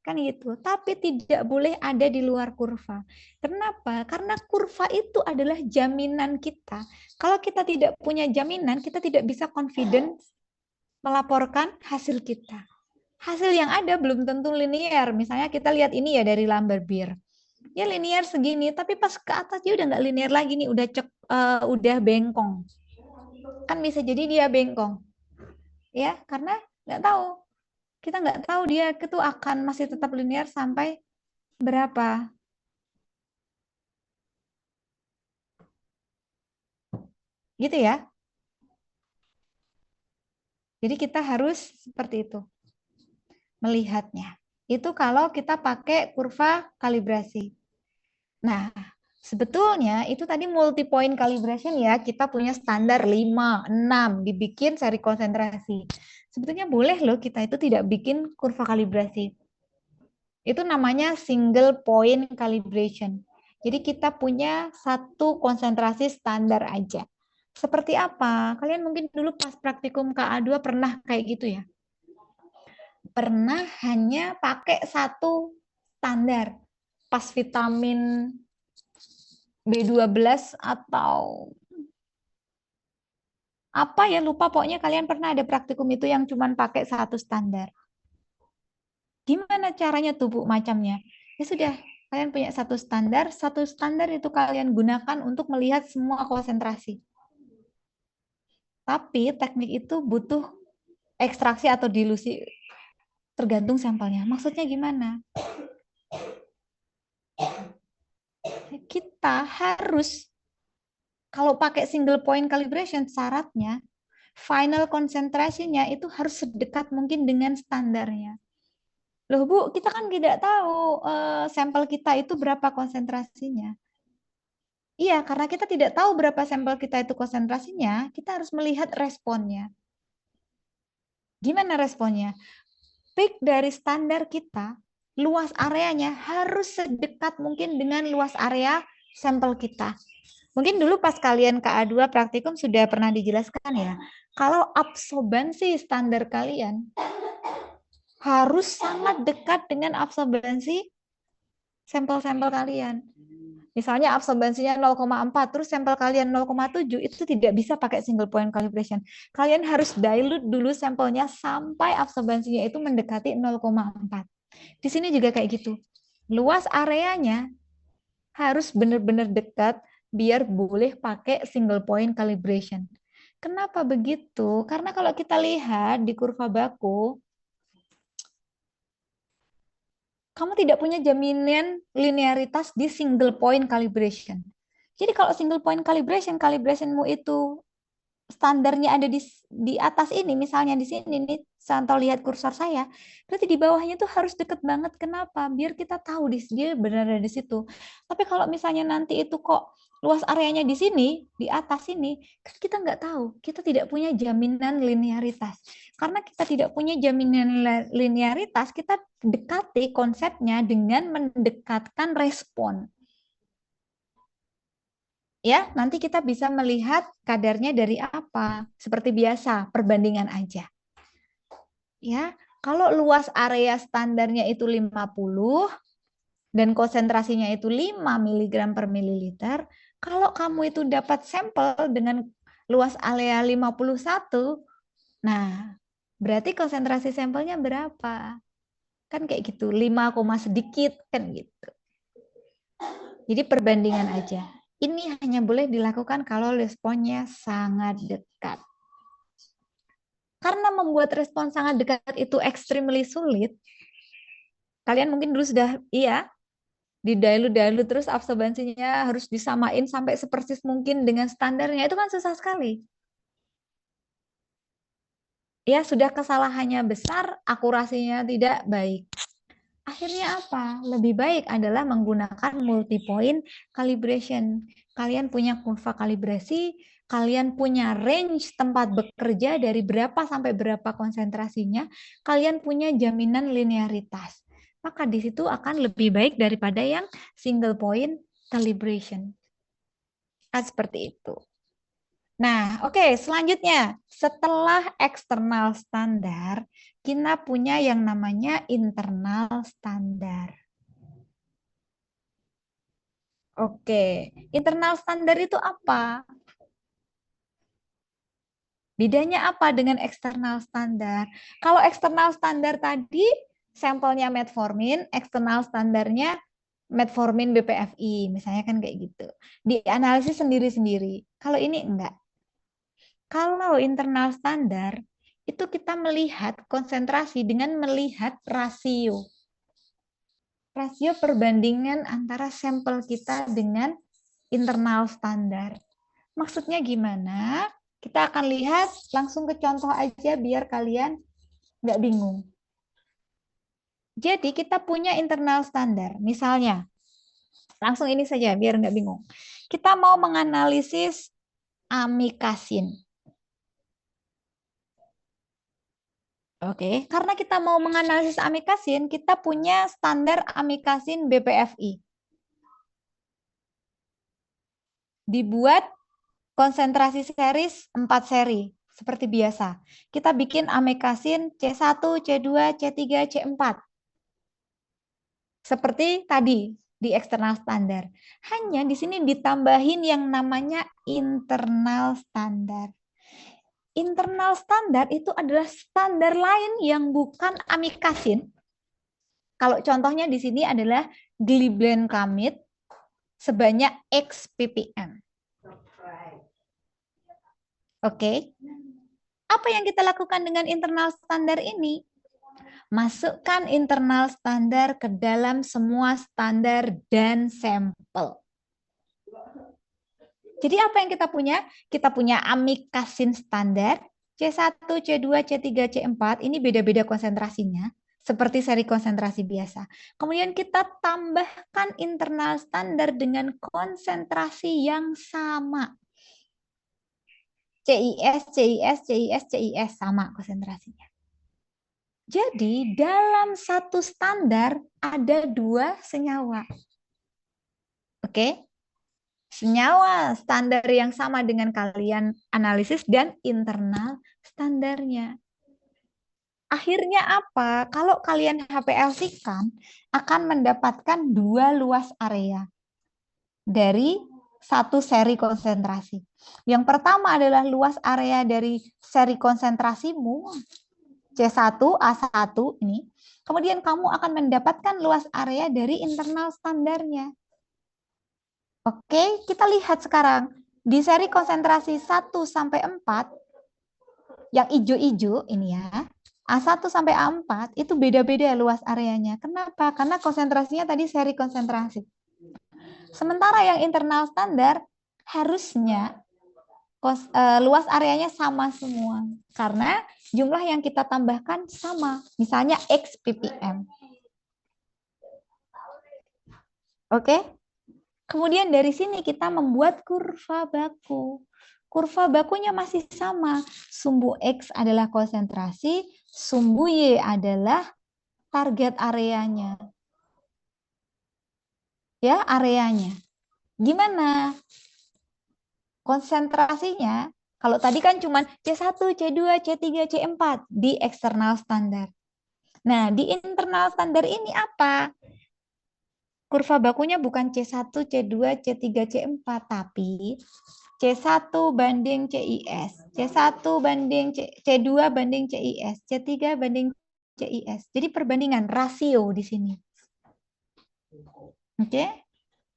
Kan gitu. Tapi tidak boleh ada di luar kurva. Kenapa? Karena kurva itu adalah jaminan kita. Kalau kita tidak punya jaminan, kita tidak bisa confident melaporkan hasil kita. Hasil yang ada belum tentu linear. Misalnya kita lihat ini ya dari Lambert-Beer. Ya linear segini, tapi pas ke atas dia udah nggak linear lagi nih, udah bengkong. Kan bisa jadi dia bengkong. Ya, karena Nggak tahu. Kita nggak tahu dia itu akan masih tetap linear sampai berapa. Gitu ya. Jadi kita harus seperti itu melihatnya. Itu kalau kita pakai kurva kalibrasi. Nah, sebetulnya itu tadi multi point calibration ya, kita punya standar 5, 6, dibikin seri konsentrasi. Sebetulnya boleh loh kita itu tidak bikin kurva kalibrasi. Itu namanya single point calibration. Jadi kita punya satu konsentrasi standar aja. Seperti apa? Kalian mungkin dulu pas praktikum KA2 pernah kayak gitu ya? Pernah hanya pakai satu standar. Pas vitamin B12 atau apa ya, lupa, pokoknya kalian pernah ada praktikum itu yang cuma pakai satu standar. Gimana caranya tuh Bu macamnya? Ya sudah, kalian punya satu standar itu kalian gunakan untuk melihat semua konsentrasi. Tapi teknik itu butuh ekstraksi atau dilusi tergantung sampelnya. Maksudnya gimana? Kita harus, kalau pakai single point calibration, syaratnya final konsentrasinya itu harus sedekat mungkin dengan standarnya. Loh Bu, kita kan tidak tahu sampel kita itu berapa konsentrasinya. Iya, karena kita tidak tahu berapa sampel kita itu konsentrasinya, kita harus melihat responnya. Gimana responnya? Peak dari standar kita, luas areanya harus sedekat mungkin dengan luas area sampel kita. Mungkin dulu pas kalian KA2 praktikum sudah pernah dijelaskan ya, kalau absorbansi standar kalian harus sangat dekat dengan absorbansi sampel-sampel kalian. Misalnya absorbansinya 0,4, terus sampel kalian 0,7, itu tidak bisa pakai single point calibration. Kalian harus dilute dulu sampelnya sampai absorbansinya itu mendekati 0,4. Di sini juga kayak gitu. Luas areanya harus benar-benar dekat biar boleh pakai single point calibration. Kenapa begitu? Karena kalau kita lihat di kurva baku, kamu tidak punya jaminan linearitas di single point calibration. Jadi kalau single point calibration, calibrationmu itu standarnya ada di atas ini, misalnya di sini nih, Santo lihat kursor saya, berarti di bawahnya tuh harus deket banget. Kenapa? Biar kita tahu dia benar ada di situ. Tapi kalau misalnya nanti itu kok luas areanya di sini, di atas sini, kan kita nggak tahu. Kita tidak punya jaminan linearitas. Karena kita tidak punya jaminan linearitas, kita dekati konsepnya dengan mendekatkan respon. Ya, nanti kita bisa melihat kadarnya dari apa. Seperti biasa, perbandingan aja. Ya, kalau luas area standarnya itu 50 dan konsentrasinya itu 5 mg per mililiter, kalau kamu itu dapat sampel dengan luas area 51, nah, berarti konsentrasi sampelnya berapa? Kan kayak gitu, 5, sedikit kan gitu. Jadi perbandingan aja. Ini hanya boleh dilakukan kalau responnya sangat dekat. Karena membuat respon sangat dekat itu extremely sulit, kalian mungkin dulu sudah, iya, didilute terus absorbansinya harus disamain sampai sepersis mungkin dengan standarnya, itu kan susah sekali. Ya, sudah kesalahannya besar, akurasinya tidak baik. Akhirnya apa? Lebih baik adalah menggunakan multi-point calibration. Kalian punya kurva kalibrasi, kalian punya range tempat bekerja dari berapa sampai berapa konsentrasinya, kalian punya jaminan linearitas. Maka di situ akan lebih baik daripada yang single point calibration. Seperti itu. Nah, oke, selanjutnya setelah eksternal standar, kita punya yang namanya internal standar. Oke, internal standar itu apa? Bedanya apa dengan eksternal standar? Kalau eksternal standar tadi sampelnya metformin, eksternal standarnya metformin BPFI, misalnya kan kayak gitu. Dianalisis sendiri-sendiri. Kalau ini enggak. Kalau internal standar, itu kita melihat konsentrasi dengan melihat rasio. Rasio perbandingan antara sampel kita dengan internal standar. Maksudnya gimana? Kita akan lihat langsung ke contoh aja biar kalian nggak bingung. Jadi kita punya internal standar. Misalnya, langsung ini saja biar nggak bingung. Kita mau menganalisis amikasin. Oke, karena kita mau menganalisis amikasin, kita punya standar amikasin BPFI. Dibuat konsentrasi series 4 seri, seperti biasa. Kita bikin amikasin C1, C2, C3, C4. Seperti tadi di eksternal standar. Hanya di sini ditambahin yang namanya internal standar. Internal standar itu adalah standar lain yang bukan amikasin. Kalau contohnya di sini adalah glibenclamid sebanyak X ppm. Oke. Apa yang kita lakukan dengan internal standar ini? Masukkan internal standar ke dalam semua standar dan sampel. Jadi apa yang kita punya? Kita punya amikasin standar, C1, C2, C3, C4, ini beda-beda konsentrasinya, seperti seri konsentrasi biasa. Kemudian kita tambahkan internal standar dengan konsentrasi yang sama. CIS, CIS, CIS, CIS, sama konsentrasinya. Jadi dalam satu standar ada 2 senyawa. Oke? Senyawa standar yang sama dengan kalian analisis dan internal standarnya. Akhirnya apa? Kalau kalian HPLC-kan akan mendapatkan 2 luas area dari satu seri konsentrasi. Yang pertama adalah luas area dari seri konsentrasimu C1, A1 ini. Kemudian kamu akan mendapatkan luas area dari internal standarnya. Oke, kita lihat sekarang. Di seri konsentrasi 1 sampai 4, yang hijau-hijau ini ya, A1 sampai A4 itu beda-beda luas areanya. Kenapa? Karena konsentrasinya tadi seri konsentrasi. Sementara yang internal standar harusnya luas areanya sama semua. Karena jumlah yang kita tambahkan sama. Misalnya X ppm. Oke? Kemudian dari sini kita membuat kurva baku. Kurva bakunya masih sama. Sumbu X adalah konsentrasi, sumbu Y adalah target areanya. Ya, areanya. Gimana? Konsentrasinya, kalau tadi kan cuma C1, C2, C3, C4 di eksternal standar. Nah, di internal standar ini apa? Kurva bakunya bukan C1, C2, C3, C4, tapi C1 banding CIS, C1 banding C2 banding CIS, C3 banding CIS. Jadi perbandingan rasio di sini. Oke.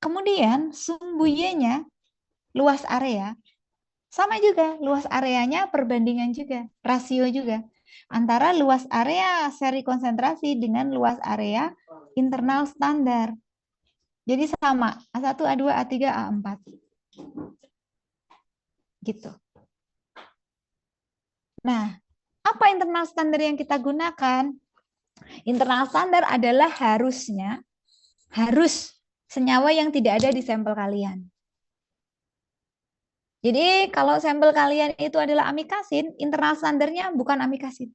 Kemudian sumbu Y-nya luas area sama juga, luas areanya perbandingan juga, rasio juga antara luas area seri konsentrasi dengan luas area internal standar. Jadi sama, A1, A2, A3, A4. Gitu. Nah, apa internal standar yang kita gunakan? Internal standar adalah harus senyawa yang tidak ada di sampel kalian. Jadi kalau sampel kalian itu adalah amikasin, internal standarnya bukan amikasin.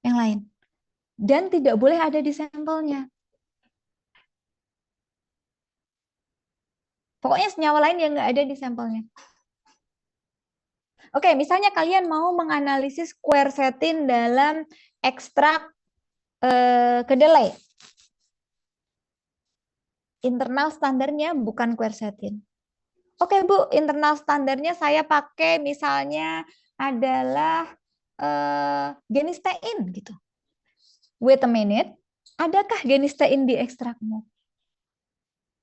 Yang lain. Dan tidak boleh ada di sampelnya. Pokoknya senyawa lain yang nggak ada di sampelnya. Oke, misalnya kalian mau menganalisis quercetin dalam ekstrak kedelai. Internal standarnya bukan quercetin. Oke Bu, internal standarnya saya pakai misalnya adalah genistein gitu. Wait a minute, adakah genistein di ekstrakmu?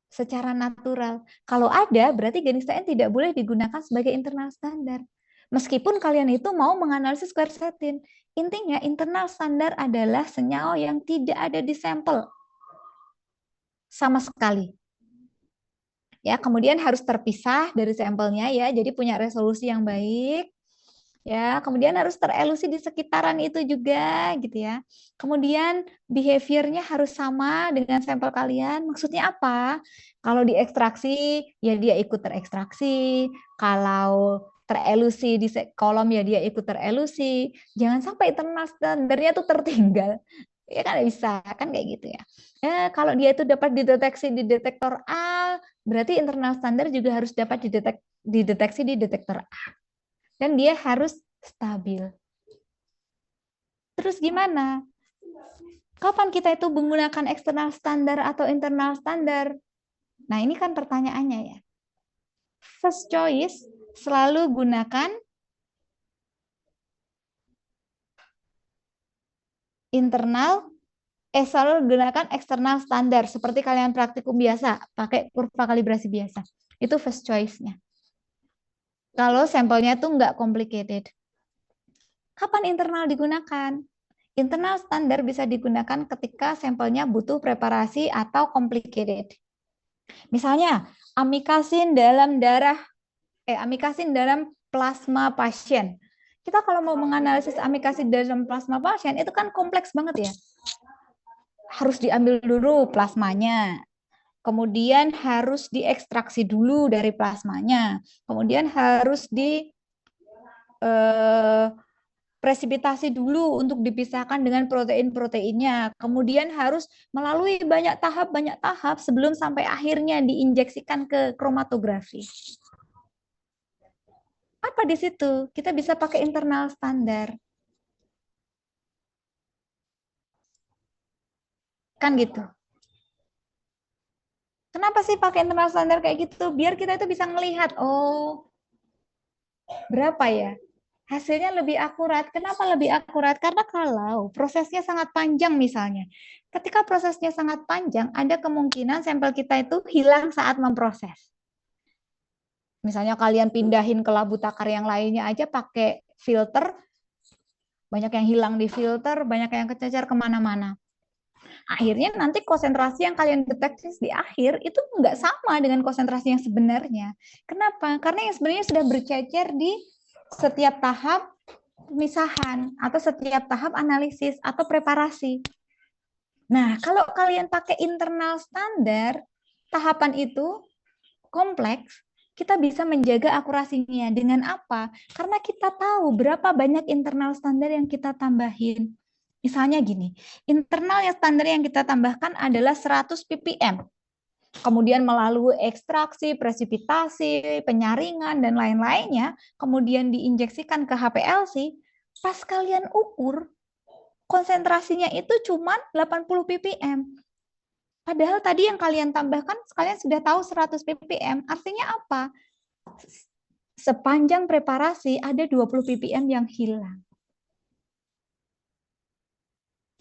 Secara natural. Kalau ada, berarti genistein tidak boleh digunakan sebagai internal standar. Meskipun kalian itu mau menganalisis quercetin, intinya internal standar adalah senyawa yang tidak ada di sampel sama sekali. Ya, kemudian harus terpisah dari sampelnya ya, jadi punya resolusi yang baik. Ya, kemudian harus terelusi di sekitaran itu juga gitu ya. Kemudian behavior-nya harus sama dengan sampel kalian. Maksudnya apa? Kalau diekstraksi, ya dia ikut terekstraksi. Kalau terelusi di kolom ya dia ikut terelusi. Jangan sampai internal standarnya tuh tertinggal. Ya kan bisa, kan kayak gitu ya. Kalau dia itu dapat dideteksi di detektor A, berarti internal standar juga harus dapat dideteksi di detektor A. Dan dia harus stabil. Terus gimana? Kapan kita itu menggunakan eksternal standar atau internal standar? Nah, ini kan pertanyaannya ya. First choice, selalu gunakan selalu gunakan eksternal standar. Seperti kalian praktikum biasa, pakai kurva kalibrasi biasa. Itu first choice-nya. Kalau sampelnya itu nggak complicated. Kapan internal digunakan? Internal standar bisa digunakan ketika sampelnya butuh preparasi atau complicated. Misalnya, amikasin dalam plasma pasien. Kita kalau mau menganalisis amikasin dalam plasma pasien itu kan kompleks banget ya. Harus diambil dulu plasmanya. Kemudian harus diekstraksi dulu dari plasmanya. Kemudian harus presipitasi dulu untuk dipisahkan dengan protein-proteinnya. Kemudian harus melalui banyak tahap sebelum sampai akhirnya diinjeksikan ke kromatografi. Apa di situ? Kita bisa pakai internal standar. Kan gitu. Kenapa sih pakai internal standar kayak gitu? Biar kita itu bisa melihat, oh, berapa ya? Hasilnya lebih akurat. Kenapa lebih akurat? Karena kalau prosesnya sangat panjang misalnya. Ketika prosesnya sangat panjang, ada kemungkinan sampel kita itu hilang saat memproses. Misalnya kalian pindahin ke labu takar yang lainnya aja pakai filter, banyak yang hilang di filter, banyak yang kececer kemana-mana. Akhirnya nanti konsentrasi yang kalian deteksi di akhir itu nggak sama dengan konsentrasi yang sebenarnya. Kenapa? Karena yang sebenarnya sudah bercecer di setiap tahap pemisahan atau setiap tahap analisis atau preparasi. Nah, kalau kalian pakai internal standar, tahapan itu kompleks, kita bisa menjaga akurasinya. Dengan apa? Karena kita tahu berapa banyak internal standar yang kita tambahin. Misalnya gini, internal yang standar yang kita tambahkan adalah 100 ppm. Kemudian melalui ekstraksi, presipitasi, penyaringan, dan lain-lainnya, kemudian diinjeksikan ke HPLC, pas kalian ukur, konsentrasinya itu cuma 80 ppm. Padahal tadi yang kalian tambahkan, kalian sudah tahu 100 ppm. Artinya apa? Sepanjang preparasi ada 20 ppm yang hilang.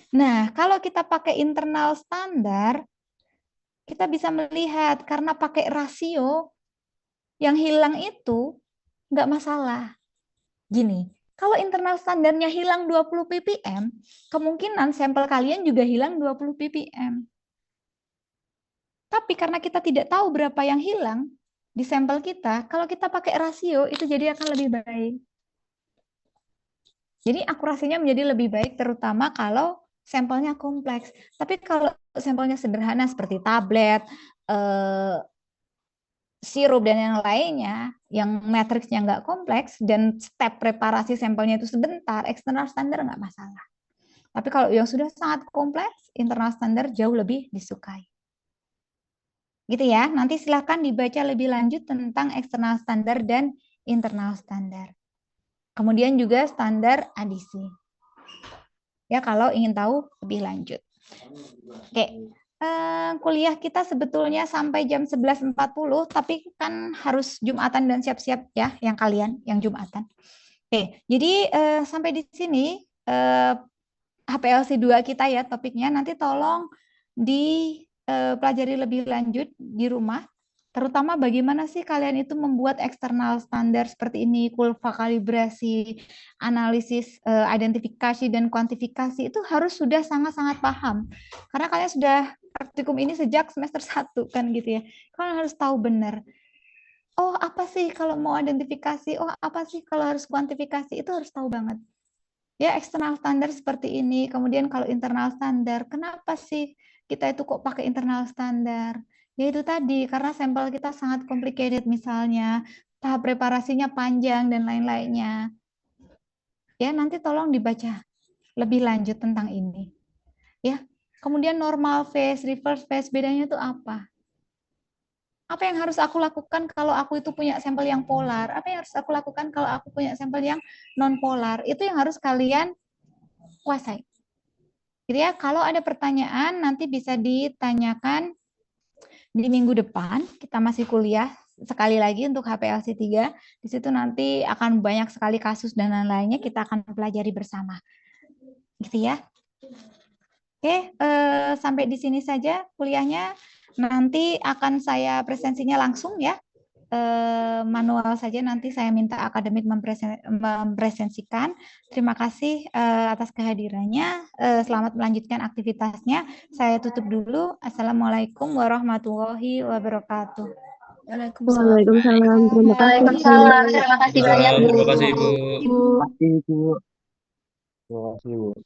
Nah, kalau kita pakai internal standar, kita bisa melihat karena pakai rasio, yang hilang itu nggak masalah. Gini, kalau internal standarnya hilang 20 ppm, kemungkinan sampel kalian juga hilang 20 ppm. Tapi karena kita tidak tahu berapa yang hilang di sampel kita, kalau kita pakai rasio, itu jadi akan lebih baik. Jadi akurasinya menjadi lebih baik, terutama kalau sampelnya kompleks. Tapi kalau sampelnya sederhana seperti tablet, sirup, dan yang lainnya, yang matriksnya nggak kompleks, dan step preparasi sampelnya itu sebentar, eksternal standar nggak masalah. Tapi kalau yang sudah sangat kompleks, internal standar jauh lebih disukai. Gitu ya, nanti silakan dibaca lebih lanjut tentang eksternal standar dan internal standar. Kemudian juga standar adisi. Ya, kalau ingin tahu lebih lanjut. Oke. Kuliah kita sebetulnya sampai jam 11.40, tapi kan harus Jumatan dan siap-siap ya, yang kalian, yang Jumatan. Oke, jadi sampai di sini HPLC 2 kita ya topiknya. Nanti tolong dipelajari lebih lanjut di rumah Terutama bagaimana sih kalian itu membuat eksternal standar seperti ini, kurva kalibrasi, analisis, identifikasi dan kuantifikasi itu harus sudah sangat-sangat paham. Karena kalian sudah praktikum ini sejak semester 1 kan gitu ya. Kalian harus tahu benar. Oh, apa sih kalau mau identifikasi? Oh, apa sih kalau harus kuantifikasi? Itu harus tahu banget. Ya, eksternal standar seperti ini. Kemudian kalau internal standar, kenapa sih kita itu kok pakai internal standar? Ya itu tadi, karena sampel kita sangat complicated misalnya, tahap preparasinya panjang dan lain-lainnya. Ya, nanti tolong dibaca lebih lanjut tentang ini. Ya, kemudian normal phase, reverse phase, bedanya itu apa? Apa yang harus aku lakukan kalau aku itu punya sampel yang polar? Apa yang harus aku lakukan kalau aku punya sampel yang non polar? Itu yang harus kalian kuasai. Jadi ya, kalau ada pertanyaan nanti bisa ditanyakan di minggu depan. Kita masih kuliah sekali lagi untuk HPLC 3. Di situ nanti akan banyak sekali kasus dan lain-lainnya kita akan pelajari bersama. Gitu ya. Oke, sampai di sini saja kuliahnya. Nanti akan saya presensinya langsung ya. Manual saja nanti saya minta akademik mempresensikan. Terima kasih atas kehadirannya. Selamat melanjutkan aktivitasnya. Saya tutup dulu. Assalamualaikum warahmatullahi wabarakatuh. Waalaikumsalam. Terima kasih. Waalaikumsalam. Terima kasih banyak, Bu. Terima kasih, Bu. Bu. Terima kasih, Bu.